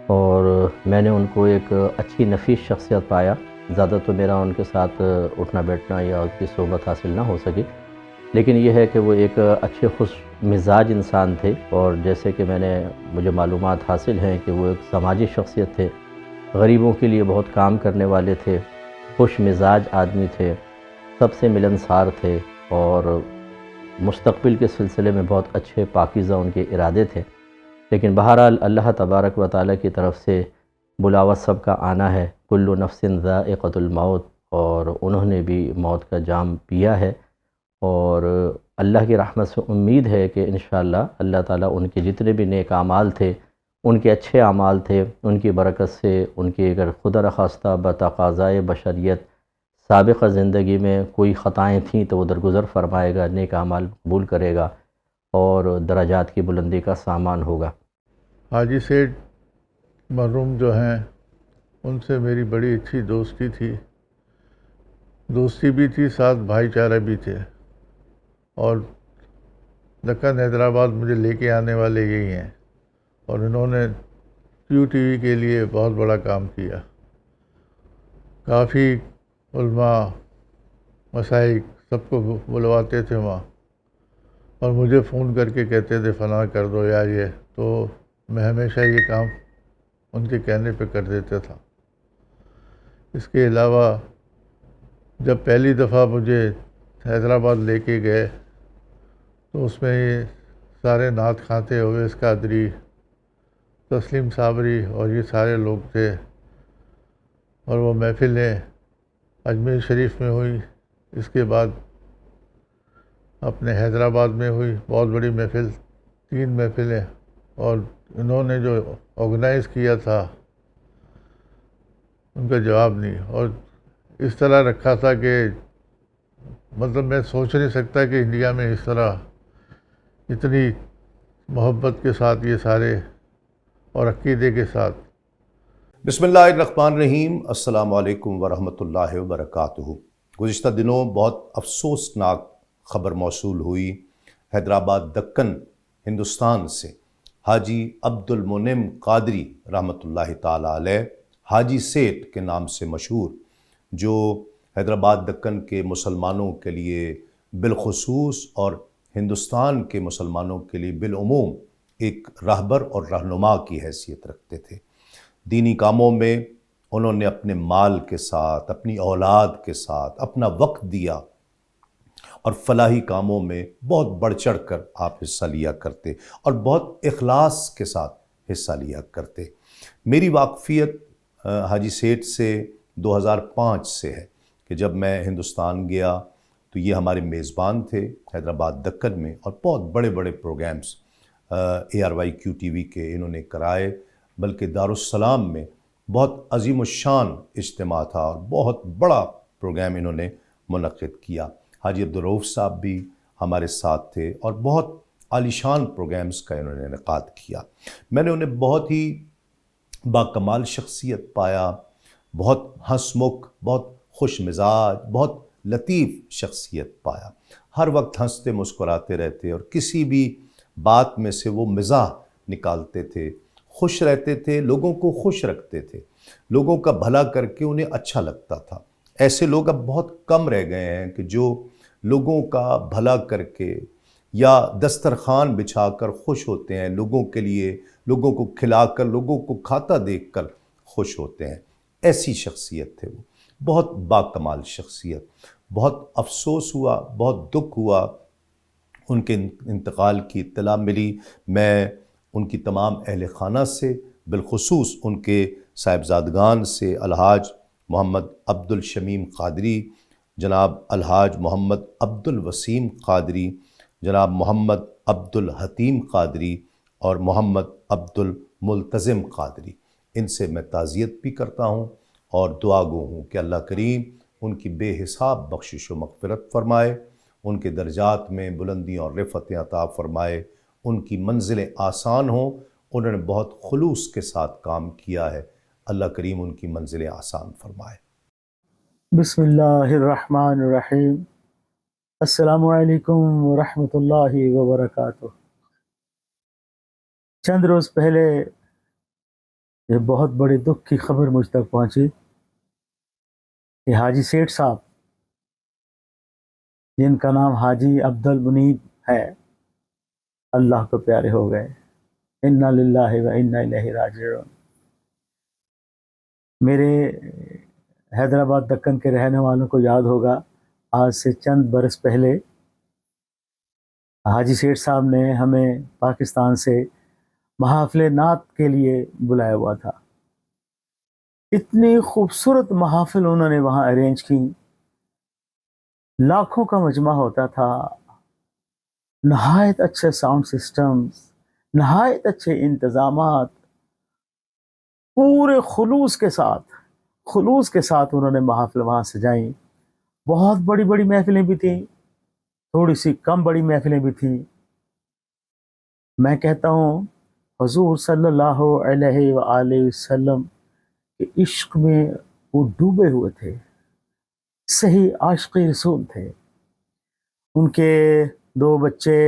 L: اور میں نے ان کو ایک اچھی نفیس شخصیت پایا. زیادہ تو میرا ان کے ساتھ اٹھنا بیٹھنا یا ان کی صحبت حاصل نہ ہو سکی، لیکن یہ ہے کہ وہ ایک اچھے خوش مزاج انسان تھے، اور جیسے کہ مجھے معلومات حاصل ہیں کہ وہ ایک سماجی شخصیت تھے، غریبوں کے لیے بہت کام کرنے والے تھے، خوش مزاج آدمی تھے، سب سے ملنسار تھے، اور مستقبل کے سلسلے میں بہت اچھے پاکیزہ ان کے ارادے تھے۔ لیکن بہرحال اللہ تبارک و تعالیٰ کی طرف سے بلاوا سب کا آنا ہے، کل نفس ذائقۃ الموت، اور انہوں نے بھی موت کا جام پیا ہے، اور اللہ کی رحمت سے امید ہے کہ انشاءاللہ اللہ تعالیٰ ان کے جتنے بھی نیک اعمال تھے، ان کے اچھے اعمال تھے، ان کی برکت سے ان کی اگر خدا نخواستہ بتقاضائے بشریت سابقہ زندگی میں کوئی خطائیں تھیں تو وہ درگزر فرمائے گا، نیک اعمال قبول کرے گا، اور درجات کی بلندی کا سامان ہوگا۔
B: حاجی سیٹھ مرحوم جو ہیں، ان سے میری بڑی اچھی دوستی تھی، دوستی بھی تھی، ساتھ بھائی چارہ بھی تھے، اور دکن حیدرآباد مجھے لے کے آنے والے یہی ہیں، اور انہوں نے کیو ٹی وی کے لیے بہت بڑا کام کیا، کافی علماء مشائخ سب کو بلواتے تھے وہاں، اور مجھے فون کر کے کہتے تھے فلاں کر دو یا یہ، تو میں ہمیشہ یہ کام ان کے کہنے پہ کر دیتا تھا۔ اس کے علاوہ جب پہلی دفعہ مجھے حیدرآباد لے کے گئے تو اس میں یہ سارے نعت خواں تھے، اویس قادری، تسلیم صابری، اور یہ سارے لوگ تھے، اور وہ محفلیں اجمیر شریف میں ہوئی، اس کے بعد اپنے حیدرآباد میں ہوئی بہت بڑی محفل، 3 محفلیں، اور انہوں نے جو آرگنائز کیا تھا ان کا جواب نہیں، اور اس طرح رکھا تھا کہ مطلب میں سوچ نہیں سکتا کہ انڈیا میں اس طرح اتنی محبت کے ساتھ یہ سارے اور عقیدے کے ساتھ۔
M: بسم اللہ الرحمن الرحیم، السلام علیکم ورحمۃ اللہ وبرکاتہ۔ گزشتہ دنوں بہت افسوسناک خبر موصول ہوئی حیدرآباد دکن ہندوستان سے، حاجی عبد المنعم قادری رحمۃ اللہ تعالیٰ علیہ، حاجی سیٹھ کے نام سے مشہور، جو حیدرآباد دکن کے مسلمانوں کے لیے بالخصوص اور ہندوستان کے مسلمانوں کے لیے بالعموم ایک راہبر اور رہنما کی حیثیت رکھتے تھے۔ دینی کاموں میں انہوں نے اپنے مال کے ساتھ، اپنی اولاد کے ساتھ اپنا وقت دیا، اور فلاحی کاموں میں بہت بڑھ چڑھ کر آپ حصہ لیا کرتے، اور بہت اخلاص کے ساتھ حصہ لیا کرتے۔ میری واقفیت حاجی سیٹھ سے 2005 سے ہے، کہ جب میں ہندوستان گیا تو یہ ہمارے میزبان تھے حیدرآباد دکن میں، اور بہت بڑے بڑے پروگرامز ARY QTV کے انہوں نے کرائے، بلکہ دارالسلام میں بہت عظیم الشان اجتماع تھا، اور بہت بڑا پروگرام انہوں نے منعقد کیا۔ حاجی عبدالرؤف صاحب بھی ہمارے ساتھ تھے، اور بہت عالیشان پروگرامز کا انہوں نے انعقاد کیا۔ میں نے انہیں بہت ہی باکمال شخصیت پایا، بہت ہنس مکھ، بہت خوش مزاج، بہت لطیف شخصیت پایا، ہر وقت ہنستے مسکراتے رہتے، اور کسی بھی بات میں سے وہ مزاح نکالتے تھے، خوش رہتے تھے، لوگوں کو خوش رکھتے تھے، لوگوں کا بھلا کر کے انہیں اچھا لگتا تھا۔ ایسے لوگ اب بہت کم رہ گئے ہیں کہ جو لوگوں کا بھلا کر کے یا دسترخوان بچھا کر خوش ہوتے ہیں، لوگوں کے لیے، لوگوں کو کھلا کر، لوگوں کو کھاتا دیکھ کر خوش ہوتے ہیں۔ ایسی شخصیت تھے وہ، بہت باکمال شخصیت۔ بہت افسوس ہوا، بہت دکھ ہوا، ان کے انتقال کی اطلاع ملی۔ میں ان کی تمام اہل خانہ سے، بالخصوص ان کے صاحبزادگان سے، الحاج محمد عبد الشمیم قادری، جناب الحاج محمد عبد الوسیم قادری، جناب محمد عبد الحتیم قادری، اور محمد عبد الملتزم قادری، ان سے میں تعزیت بھی کرتا ہوں، اور دعا گو ہوں کہ اللہ کریم ان کی بے حساب بخشش و مغفرت فرمائے، ان کے درجات میں بلندیاں اور رفعتیں عطا فرمائے، ان کی منزلیں آسان ہوں۔ انہوں نے بہت خلوص کے ساتھ کام کیا ہے، اللہ کریم ان کی منزلیں آسان فرمائے۔
N: بسم اللہ الرحمن الرحیم، السلام علیکم ورحمۃ اللہ وبرکاتہ۔ چند روز پہلے یہ بہت بڑے دکھ کی خبر مجھ تک پہنچی کہ حاجی سیٹھ صاحب جن کا نام حاجی عبد المنیب ہے، اللہ کو پیارے ہو گئے۔ انا للہ و انا الیہ راجعون۔ میرے حیدرآباد دکن کے رہنے والوں کو یاد ہوگا، آج سے چند برس پہلے حاجی سیٹھ صاحب نے ہمیں پاکستان سے محافل نعت کے لیے بلایا ہوا تھا۔ اتنی خوبصورت محافل انہوں نے وہاں ارینج کی، لاکھوں کا مجمع ہوتا تھا، نہایت اچھے ساؤنڈ سسٹمز، نہایت اچھے انتظامات، پورے خلوص کے ساتھ انہوں نے محافل وہاں سجائیں۔ بہت بڑی بڑی محفلیں بھی تھیں، تھوڑی سی کم بڑی محفلیں بھی تھیں۔ میں کہتا ہوں حضور صلی اللہ علیہ وآلہ وسلم کے عشق میں وہ ڈوبے ہوئے تھے، صحیح عاشق رسول تھے۔ ان کے 2 بچے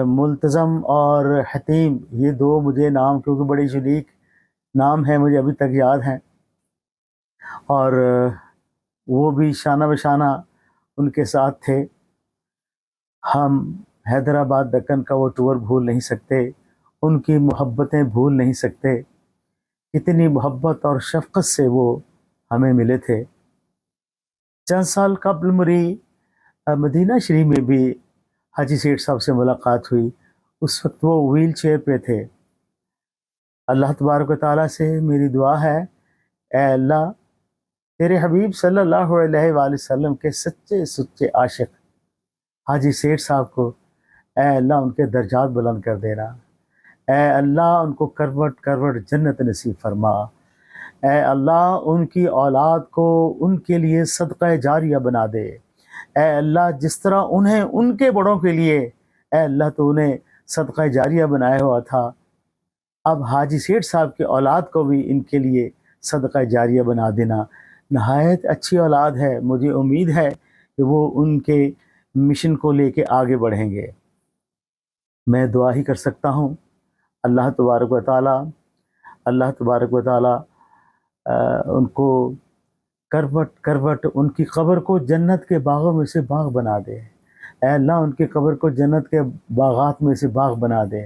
N: ملتزم اور حتیم، یہ 2 مجھے نام کیونکہ بڑے یونیک نام ہیں، مجھے ابھی تک یاد ہیں، اور وہ بھی شانہ بشانہ ان کے ساتھ تھے۔ ہم حیدرآباد دکن کا وہ ٹور بھول نہیں سکتے، ان کی محبتیں بھول نہیں سکتے، کتنی محبت اور شفقت سے وہ ہمیں ملے تھے۔ چند سال قبل مری مدینہ شریف میں بھی حاجی سیٹھ صاحب سے ملاقات ہوئی، اس وقت وہ ویل چیئر پہ تھے۔ اللہ تبارک و تعالیٰ سے میری دعا ہے، اے اللہ تیرے حبیب صلی اللہ علیہ وآلہ وسلم کے سچے عاشق حاجی سیٹھ صاحب کو اے اللہ ان کے درجات بلند کر دینا، اے اللہ ان کو کروٹ کروٹ جنت نصیب فرما، اے اللہ ان کی اولاد کو ان کے لیے صدقہ جاریہ بنا دے، اے اللہ جس طرح انہیں ان کے بڑوں کے لیے اے اللہ تو انہیں صدقہ جاریہ بنایا ہوا تھا، اب حاجی سیٹھ صاحب کے اولاد کو بھی ان کے لیے صدقہ جاریہ بنا دینا۔ نہایت اچھی اولاد ہے، مجھے امید ہے کہ وہ ان کے مشن کو لے کے آگے بڑھیں گے۔ میں دعا ہی کر سکتا ہوں، اللہ تبارک و تعالی ان کو کروٹ کروٹ ان کی قبر کو جنت کے باغوں میں سے باغ بنا دے، اے اللہ ان کی قبر کو جنت کے باغات میں سے باغ بنا دے،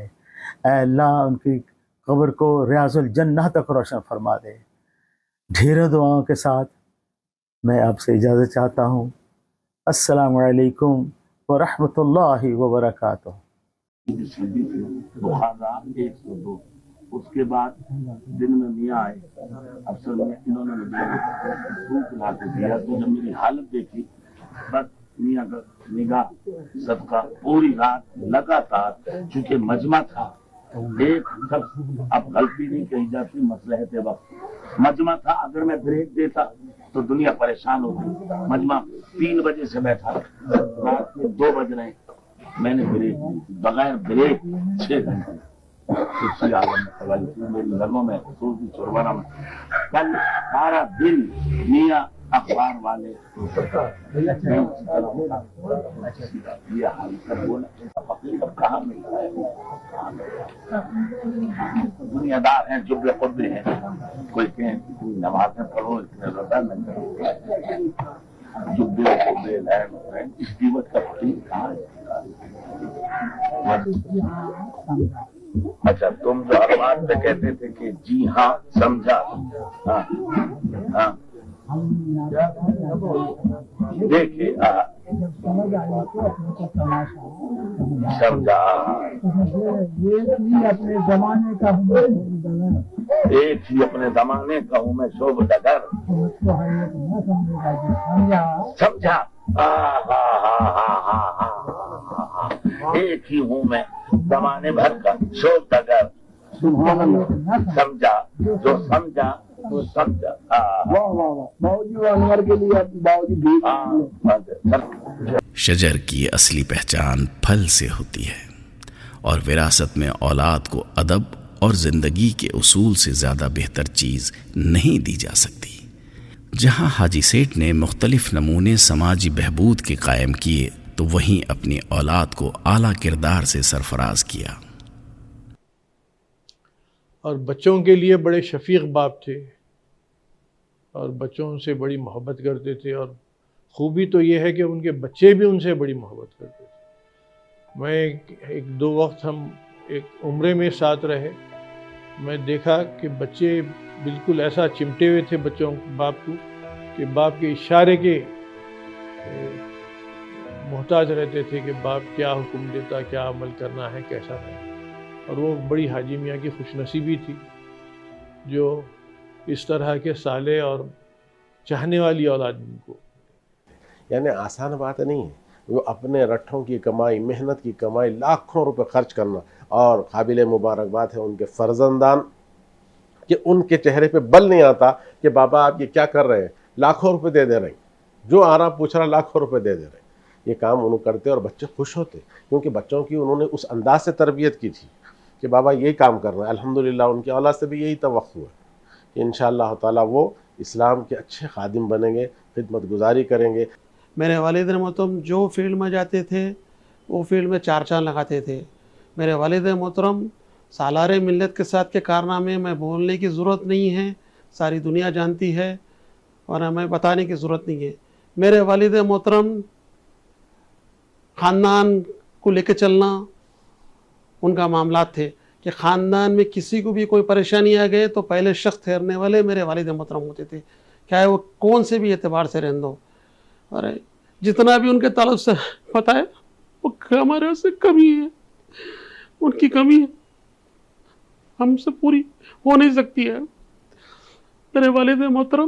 N: اے اللہ ان کی قبر کو ریاض الجنہ تک روشن فرما دے۔ ڈھیروں دعاؤں کے ساتھ میں آپ سے اجازت چاہتا ہوں۔ السلام علیکم ورحمۃ اللہ وبرکاتہ۔
O: اس کے بعد دن میں میاں آئے، اصل میں انہوں نے مجھے سوپ لا کے دیا، تو جب میری حالت دیکھی بس میاں کا نگاہ صدقہ پوری رات لگاتار، چونکہ مجمع تھا، ایک شخص اب غلطی نہیں کہی جاتی، مصلحت وقت مجمع تھا، اگر میں بریک دیتا تو دنیا پریشان ہوتی۔ مجمع 3 بجے سے بیٹھا، رات کے 2 بج رہے، میں نے بریک بغیر بریک 6 گھنٹے اسی عالم میں سوالی تھی، میری نظروں میں خصوصی چوروانا میں کل سارا دن میاں اخبار والے یہ حال کر بولا فقیر اب کہاں ملتا ہے، دنیا دار ہیں، جبل قدر ہیں، کوئی کہیں کوئی نمازیں پڑھو، اتنے رضا نہ کرو، جبل قدر لین اس قیمت کا فقیر کہاں ہے؟ اچھا تم جو آواز سے کہتے تھے کہ جی ہاں سمجھا، ہاں ہاں دیکھیے سمجھا،
F: اپنے زمانے کا
O: ایک ہی اپنے زمانے کا ہوں میں شعب ڈگر، سمجھا، ایک ہی ہوں میں زمانے بھر کا شوق ڈگر، سمجھا جو سمجھا وہ سمجھا۔
A: شجر کی اصلی پہچان پھل سے ہوتی ہے، اور وراثت میں اولاد کو ادب اور زندگی کے اصول سے زیادہ بہتر چیز نہیں دی جا سکتی۔ جہاں حاجی سیٹھ نے مختلف نمونے سماجی بہبود کے قائم کیے، تو وہیں اپنی اولاد کو اعلیٰ کردار سے سرفراز کیا۔
H: اور بچوں کے لیے بڑے شفیق باپ تھے، اور بچوں سے بڑی محبت کرتے تھے، اور خوبی تو یہ ہے کہ ان کے بچے بھی ان سے بڑی محبت کرتے تھے. میں ایک دو وقت ہم ایک عمرے میں ساتھ رہے. میں دیکھا کہ بچے بالکل ایسا چمٹے ہوئے تھے بچوں باپ کو کہ باپ کے اشارے کے محتاج رہتے تھے کہ باپ کیا حکم دیتا، کیا عمل کرنا ہے، کیسا ہے. اور وہ بڑی حاجی میاں کی خوش نصیبی تھی جو اس طرح کے صالح اور چاہنے والی اولاد ان کو.
I: یعنی آسان بات نہیں ہے. وہ اپنے رٹھوں کی کمائی، محنت کی کمائی، لاکھوں روپے خرچ کرنا، اور قابل مبارکباد ہے ان کے فرزندان کہ ان کے چہرے پہ بل نہیں آتا کہ بابا آپ یہ کیا کر رہے ہیں، لاکھوں روپے دے رہے ہیں، جو آ رہا پوچھ رہا لاکھوں روپے دے رہے ہیں. یہ کام انہوں کرتے اور بچے خوش ہوتے، کیونکہ بچوں کی انہوں نے اس انداز سے تربیت کی تھی کہ بابا یہی کام کرنا ہے. الحمدللہ ان کی اولاد سے بھی یہی توقع ہے کہ انشاءاللہ تعالیٰ وہ اسلام کے اچھے خادم بنیں گے، خدمت گزاری کریں گے.
P: میرے والد محترم جو فیلڈ میں جاتے تھے وہ فیلڈ میں چار چاند لگاتے تھے. میرے والد محترم سالار ملت کے ساتھ کے کارنامے میں بولنے کی ضرورت نہیں ہے، ساری دنیا جانتی ہے اور ہمیں بتانے کی ضرورت نہیں ہے. میرے والد محترم خاندان کو لے کے چلنا ان کا معاملات تھے کہ خاندان میں کسی کو بھی کوئی پریشانی آ گئے تو پہلے شخص ٹھہرنے والے میرے والد محترم ہوتے تھے، چاہے وہ کون سے بھی اعتبار سے رہن دو. اور جتنا بھی ان کے تعلق سے پتہ ہے وہ ہمارے سے کمی ہے، ان کی کمی ہے ہم سے پوری ہو نہیں سکتی ہے. میرے والد محترم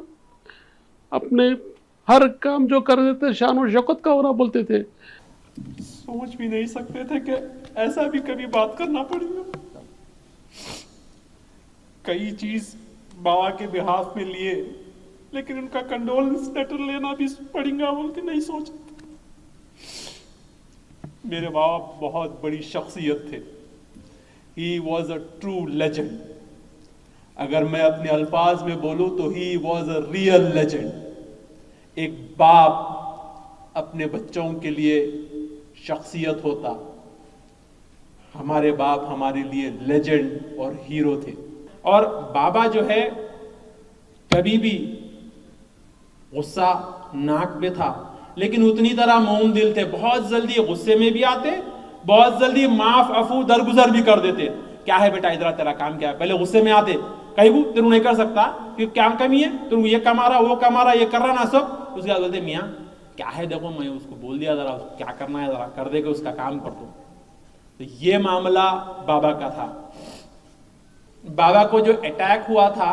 P: اپنے ہر کام جو کر دیتے شان و شوکت کا ہو رہا بولتے تھے.
Q: سوچ بھی نہیں سکتے تھے کہ ایسا بھی کبھی بات کرنا پڑے گا. کئی چیز بابا کے بہاف میں لیے، لیکن ان کا کنڈولنس لیٹر لینا بھی پڑے گا بول کے نہیں سوچا. میرے باپ بہت بڑی شخصیت تھے. He was a true legend. اگر میں اپنے الفاظ میں بولوں تو he was a real legend. ایک باپ اپنے بچوں کے لیے شخصیت ہوتا. ہمارے باپ ہمارے لیے لیجنڈ اور ہیرو تھے. اور بابا جو ہے کبھی بھی غصہ ناک پہ تھا، لیکن اتنی طرح موم دل تھے. بہت جلدی غصے میں بھی آتے، بہت جلدی معاف عفو درگزر بھی کر دیتے. کیا ہے بیٹا ادھر تیرا کام کیا ہے، پہلے غصے میں آتے کہیں وہ تیرو نہیں کر سکتا کہ کیا کمی ہے، تیرو یہ کما رہا وہ کما رہا یہ کر رہا نا سب. اس کے بعد بولتے میاں کیا ہے دیکھو میں اس کو بول دیا ذرا کیا کرنا ہے ذرا کر دے گا اس کا کام کر دو. تو یہ معاملہ بابا کا تھا. بابا کو جو اٹیک ہوا تھا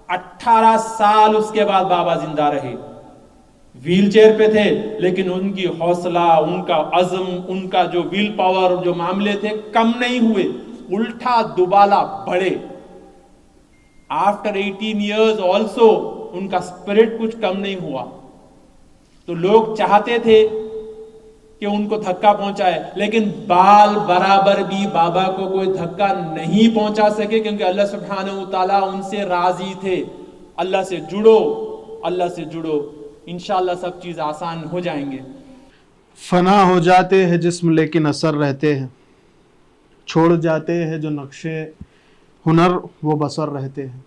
Q: 18 سال اس کے بعد بابا زندہ رہے. ویل چیئر پہ تھے لیکن ان کی حوصلہ، ان کا عزم، ان کا جو ویل پاور، جو معاملے تھے کم نہیں ہوئے، الٹا دوبالا بڑھے. آفٹر 18 ایئرز آلسو ان کا اسپرٹ کچھ کم نہیں ہوا. تو لوگ چاہتے تھے کہ ان کو دھکا پہنچائے، لیکن بال برابر بھی بابا کو کوئی دھکا نہیں پہنچا سکے، کیونکہ اللہ سبحانہ و تعالیٰ ان سے راضی تھے. اللہ سے جڑو، اللہ سے جڑو، انشاءاللہ سب چیز آسان ہو جائیں گے. فنا ہو جاتے ہیں جسم لیکن اثر رہتے ہیں، چھوڑ جاتے ہیں جو نقشے ہنر وہ بسر رہتے ہیں.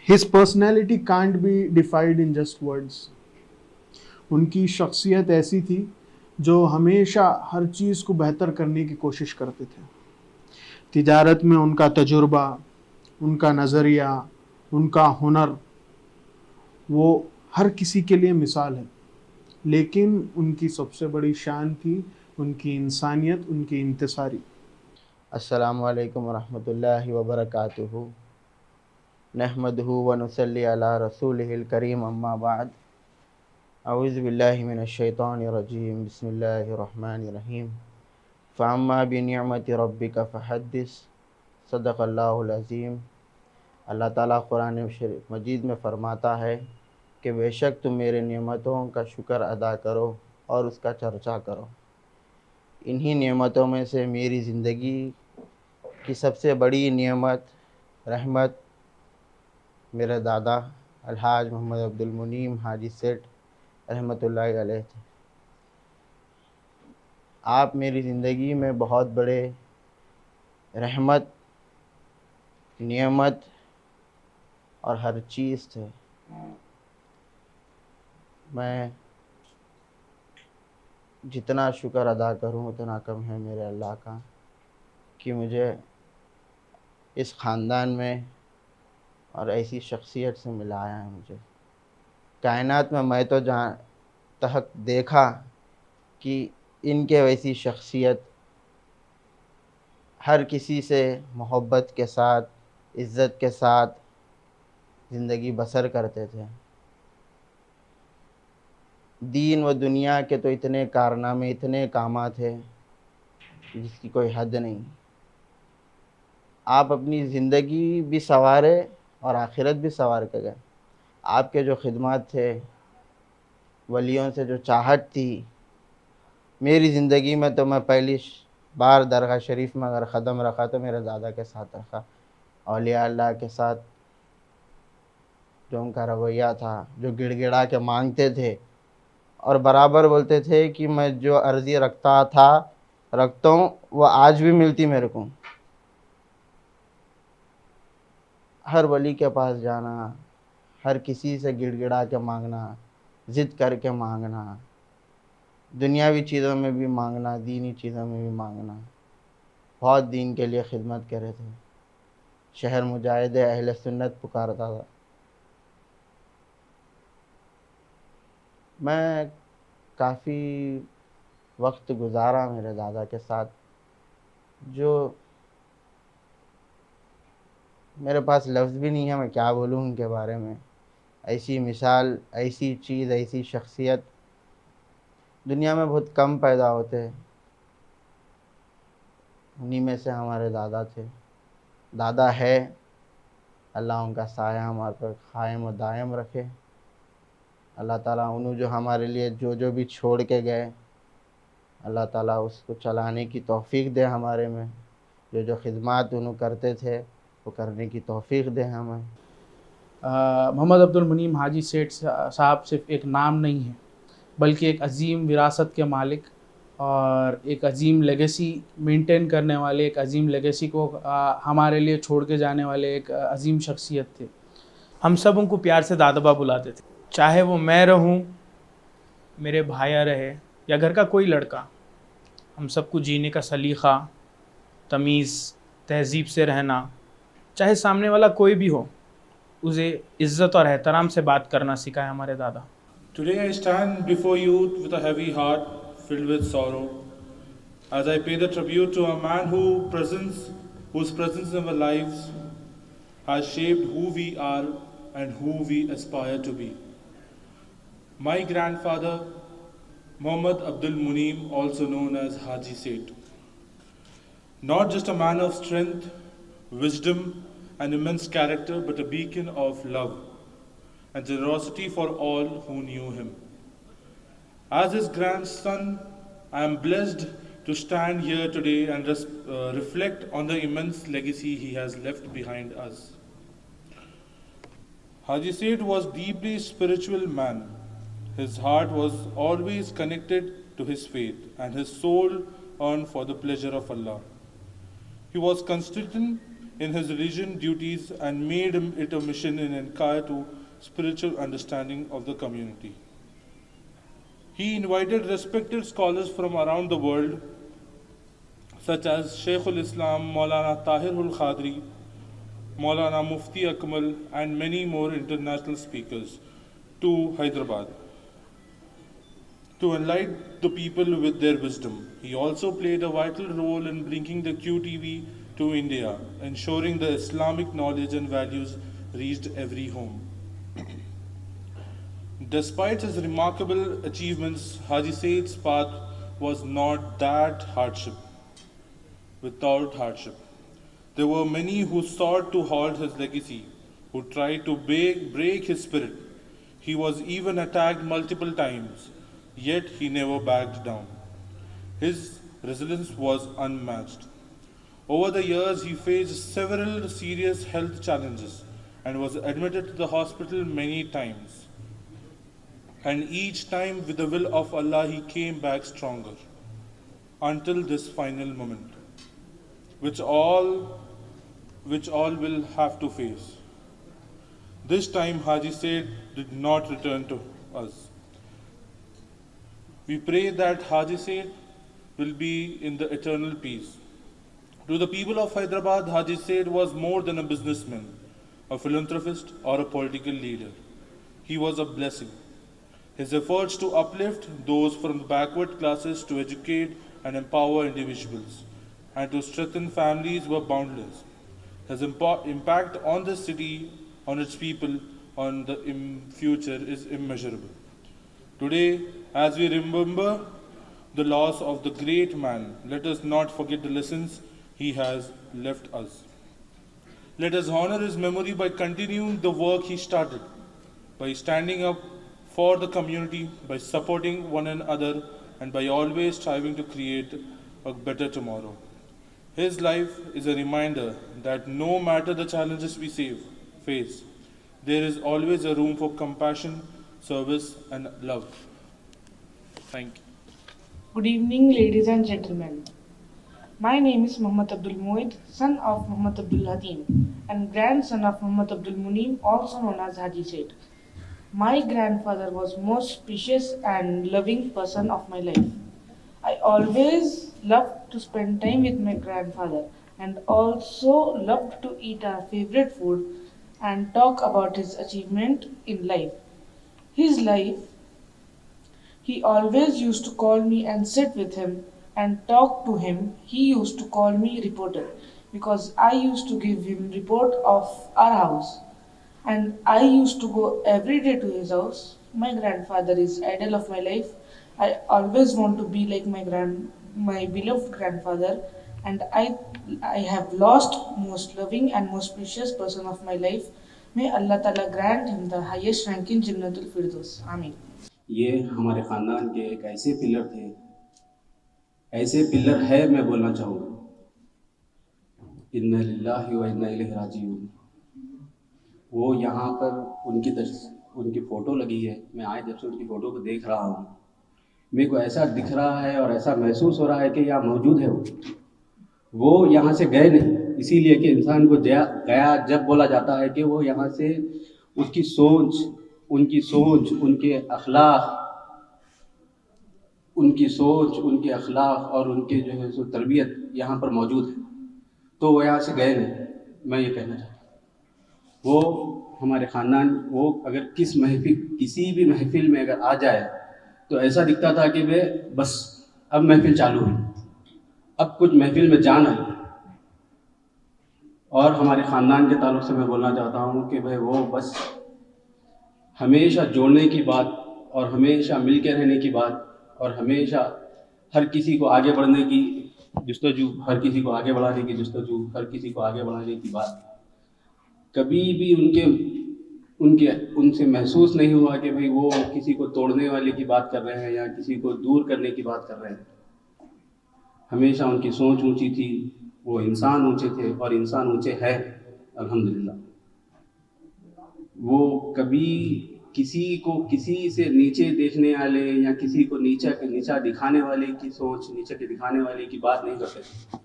Q: His personality can't be defined in just words. ان کی شخصیت ایسی تھی جو ہمیشہ ہر چیز کو بہتر کرنے کی کوشش کرتے تھے. تجارت میں ان کا تجربہ، ان کا نظریہ، ان کا ہنر وہ ہر کسی کے لیے مثال ہے. لیکن ان کی سب سے بڑی شان تھی ان کی انسانیت، ان کی انتصاری.
R: السلام علیکم ورحمۃ اللہ وبرکاتہ. نحمدہ ونصلی علی رسولہ الکریم، اما بعد. اعوذ باللہ من الشیطان الرجیم، بسم اللہ الرحمن الرحیم. فاما بنعمت ربک فحدث. صدق اللہ العظیم. اللہ تعالیٰ قرآن مجید میں فرماتا ہے کہ بے شک تم میرے نعمتوں کا شکر ادا کرو اور اس کا چرچا کرو. انہی نعمتوں میں سے میری زندگی کی سب سے بڑی نعمت، رحمت میرے دادا الحاج محمد عبد المنعم حاجی سیٹھ رحمۃ اللہ علیہ تھے. آپ میری زندگی میں بہت بڑے رحمت، نعمت اور ہر چیز تھے. میں جتنا شکر ادا کروں اتنا کم ہے میرے اللہ کا کہ مجھے اس خاندان میں اور ایسی شخصیت سے ملایا ہے. مجھے کائنات میں تو جہاں تک دیکھا کہ ان کے ویسی شخصیت ہر کسی سے محبت کے ساتھ عزت کے ساتھ زندگی بسر کرتے تھے. دین و دنیا کے تو اتنے کارنامے اتنے کامات تھے جس کی کوئی حد نہیں. آپ اپنی زندگی بھی سنوارے اور آخرت بھی سنوار کے گئے. آپ کے جو خدمات تھے، ولیوں سے جو چاہت تھی، میری زندگی میں تو میں پہلی بار درگاہ شریف میں اگر قدم رکھا تو میرے دادا کے ساتھ رکھا. اولیاء اللہ کے ساتھ جو ان کا رویہ تھا، جو گڑ گڑا کے مانگتے تھے اور برابر بولتے تھے کہ میں جو عرضی رکھتا ہوں وہ آج بھی ملتی میرے کو. ہر ولی کے پاس جانا، ہر کسی سے گڑ گڑا کے مانگنا، ضد کر کے مانگنا، دنیاوی چیزوں میں بھی مانگنا، دینی چیزوں میں بھی مانگنا. بہت دین کے لیے خدمت کرے تھے. شہر مجاہد اہل سنت پکارتا تھا. میں کافی وقت گزارا میرے دادا کے ساتھ، جو میرے پاس لفظ بھی نہیں ہے میں کیا بولوں ان کے بارے میں. ایسی مثال، ایسی چیز، ایسی شخصیت دنیا میں بہت کم پیدا ہوتے ہیں. انہی میں سے ہمارے دادا تھے. دادا ہے، اللہ ان کا سایہ ہمارے پر قائم و دائم رکھے. اللہ تعالیٰ انہوں جو ہمارے لیے جو بھی چھوڑ کے گئے، اللہ تعالیٰ اس کو چلانے کی توفیق دے ہمارے میں. جو خدمات انہوں کرتے تھے وہ کرنے کی توفیق دے ہمیں.
S: محمد عبد المنیم حاجی سیٹھ صاحب صرف ایک نام نہیں ہے بلکہ ایک عظیم وراثت کے مالک اور ایک عظیم لیگیسی مینٹین کرنے والے، ایک عظیم لیگیسی کو ہمارے لیے چھوڑ کے جانے والے ایک عظیم شخصیت تھے.
T: ہم سب ان کو پیار سے دادابا بلاتے تھے. چاہے وہ میں رہوں، میرے بھائی رہے یا گھر کا کوئی لڑکا، ہم سب کو جینے کا سلیقہ، تمیز، تہذیب سے رہنا، چاہے سامنے والا کوئی بھی ہو، اسے عزت اور احترام سے بات کرنا سکھایا ہمارے دادا.
U: Today I stand before you with a heavy heart filled with sorrow as I pay the tribute to a man whose presence in our lives has shaped who we are and who we aspire to be. My grandfather, Muhammad Abdul Muneem, also known as Haji Seth. Not just a man of strength, wisdom, and immense character, but a beacon of love and generosity for all who knew him. As his grandson, I am blessed to stand here today and reflect on the immense legacy he has left behind us. Haji Seth was a deeply spiritual man. His heart was always connected to his faith, and his soul yearned for the pleasure of Allah. He was consistent in his religion duties and made it a mission in inquire to spiritual understanding of the community. He invited respected scholars from around the world, such as Shaykhul Islam Maulana Tahirul Khadri, Maulana Mufti Akmal, and many more international speakers, to Hyderabad to enlighten the people with their wisdom. He also played a vital role in bringing the QTV to India, ensuring the Islamic knowledge and values reached every home. Despite his remarkable achievements, Haji Seth's path was not without hardship. There were many who sought to halt his legacy, who tried to break his spirit. He was even attacked multiple times, yet he never backed down. His resilience was unmatched. Over the years, he faced several serious health challenges and was admitted to the hospital many times. And each time, with the will of Allah, he came back stronger until this final moment, which all will have to face. This time, Haji Seth did not return to us. We pray that Haji Seth will be in the eternal peace. To the people of Hyderabad, Haji Seth was more than a businessman, a philanthropist, or a political leader. He was a blessing. His efforts to uplift those from the backward classes, to educate and empower individuals, and to strengthen families were boundless. His impact on the city, on its people, on the future is immeasurable. Today, as we remember the loss of the great man, let us not forget the lessons he has left us. Let us honor his memory by continuing the work he started, by standing up for the community, by supporting one another, and by always striving to create a better tomorrow. His life is a reminder that no matter the challenges we face, there is always a room for compassion, service, and love. Thank you.
C: Good evening, ladies and gentlemen. My name is Muhammad Abdul Muid, son of Muhammad Abdul Hatim, and grandson of Muhammad Abdul Munim, also known as Haji Seth. My grandfather was most precious and loving person of my life. I always loved to spend time with my grandfather and also loved to eat our favorite food and talk about his achievement in life. He always used to call me and sit with him and talk to him. He used to call me reporter because I used to give him report of our house. And I used to go every day to his house. My grandfather is idol of my life. I always want to be like my beloved grandfather, and I have lost most loving and most precious person of my life. May Allah Ta'ala grant him the highest rank in Jannatul Firdaus. Ameen.
D: یہ ہمارے خاندان کے ایک ایسے pillar تھے، ایسے pillar ہے، میں بولنا چاہوں گا اِنَّا لِلَّهِ وَإِنَّا إِلَيْهِ رَاجِعُونَ. وہ یہاں پر ان کی فوٹو لگی ہے. میں آج جب سے ان کی فوٹو کو دیکھ رہا ہوں، میرے کو ایسا دکھ رہا ہے اور ایسا محسوس ہو رہا ہے کہ یہاں موجود ہے. وہ یہاں سے گئے نہیں، اسی لیے کہ انسان کو گیا جب بولا جاتا ہے کہ وہ یہاں سے اس کی سوچ، ان کے اخلاق، اور ان کے جو ہے سو تربیت یہاں پر موجود ہے، تو وہ یہاں سے گئے نہیں. میں یہ کہنا چاہتا ہوں، وہ ہمارے خاندان، وہ اگر کسی بھی محفل میں اگر آ جائے تو ایسا دکھتا تھا کہ بس اب محفل چالو ہے، اب کچھ محفل میں جانا ہے. اور ہمارے خاندان کے تعلق سے میں بولنا چاہتا ہوں کہ وہ بس ہمیشہ جوڑنے کی بات، اور ہمیشہ مل کے رہنے کی بات، اور ہمیشہ ہر کسی کو آگے بڑھنے کی جستجو، ہر کسی کو آگے بڑھانے کی جستجو، ہر کسی کو آگے بڑھانے کی بات. کبھی بھی ان سے محسوس نہیں ہوا کہ وہ کسی کو توڑنے والے کی بات کر رہے ہیں یا کسی کو دور کرنے کی بات کر رہے ہیں. ہمیشہ ان کی سوچ اونچی تھی، وہ انسان اونچے تھے اور انسان اونچے ہے الحمدللہ. وہ کبھی کسی سے نیچے دیکھنے والے یا کسی کو نیچا دکھانے والے کی سوچ، نیچے کے دکھانے والے کی بات نہیں کرتے تھے.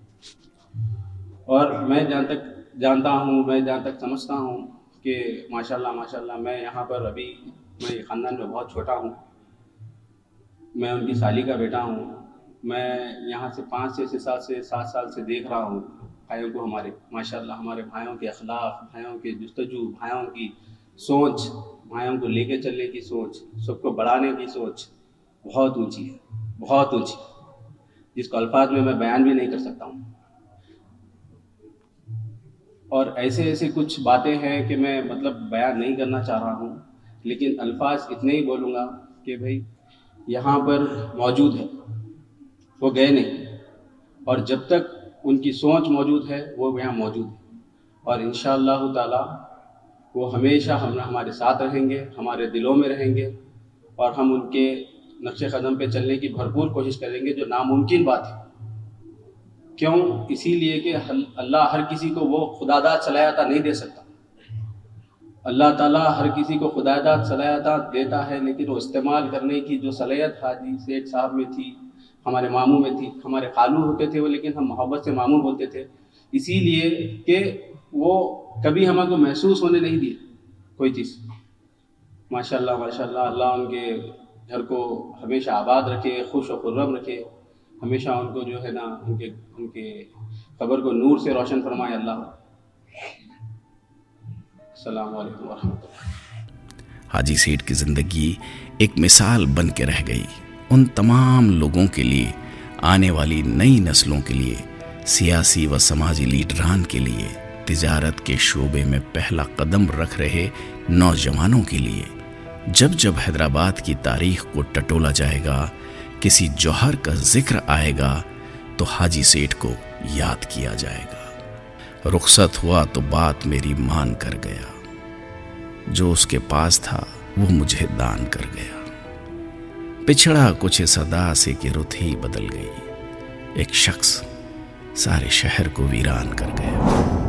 D: اور میں جہاں تک سمجھتا ہوں کہ ماشاءاللہ میں یہاں پر ابھی میں خاندان میں بہت چھوٹا ہوں، میں ان کی سالی کا بیٹا ہوں. میں یہاں سے 7 سال سے دیکھ رہا ہوں بھائیوں کو، ہمارے ماشاءاللہ ہمارے بھائیوں کے اخلاق، بھائیوں کے جستجو، بھائیوں کی سوچ، بھائیوں کو لے کے چلنے کی سوچ، سب کو بڑھانے کی سوچ بہت اونچی ہے، بہت اونچی، جس کو الفاظ میں بیان بھی نہیں کر سکتا ہوں. اور ایسے کچھ باتیں ہیں کہ میں بیان نہیں کرنا چاہ رہا ہوں، لیکن الفاظ اتنے ہی بولوں گا کہ یہاں پر موجود ہے، وہ گئے نہیں، اور جب تک ان کی سوچ موجود ہے وہ یہاں موجود ہے. اور انشاءاللہ تعالی وہ ہمیشہ ہمارے ساتھ رہیں گے، ہمارے دلوں میں رہیں گے، اور ہم ان کے نقش قدم پہ چلنے کی بھرپور کوشش کریں گے، جو ناممکن بات ہے. کیوں؟ اسی لیے کہ اللہ ہر کسی کو وہ خداداد صلاحیت نہیں دے سکتا. اللہ تعالیٰ ہر کسی کو خداداد صلاحیت دیتا ہے، لیکن وہ استعمال کرنے کی جو صلاحیت حاجی سیٹھ صاحب میں تھی، ہمارے ماموں میں تھی. ہمارے خالو ہوتے تھے وہ، لیکن ہم محبت سے ماموں بولتے تھے، اسی لیے کہ وہ کبھی ہمیں کو محسوس ہونے نہیں دیا کوئی چیز. ماشاءاللہ اللہ ان کے گھر کو ہمیشہ آباد رکھے، خوش و خرم رکھے، ہمیشہ ان کو جو ہے نا ان کے قبر کو نور سے روشن فرمائے اللہ۔ السلام علیکم ورحمۃ اللہ۔
A: حاجی سیٹھ کی زندگی ایک مثال بن کے رہ گئی ان تمام لوگوں کے لیے، آنے والی نئی نسلوں کے لیے، سیاسی و سماجی لیڈران کے لیے، تجارت کے شعبے میں پہلا قدم رکھ رہے نوجوانوں کے لیے۔ جب جب حیدرآباد کی تاریخ کو ٹٹولا جائے گا، کسی جوہر کا ذکر آئے گا تو حاجی سیٹھ کو یاد کیا جائے گا۔ رخصت ہوا تو بات میری مان کر گیا، جو اس کے پاس تھا وہ مجھے دان کر گیا۔ پچھڑا کچھ صدا سے کہ رت ہی بدل گئی، ایک شخص سارے شہر کو ویران کر گیا۔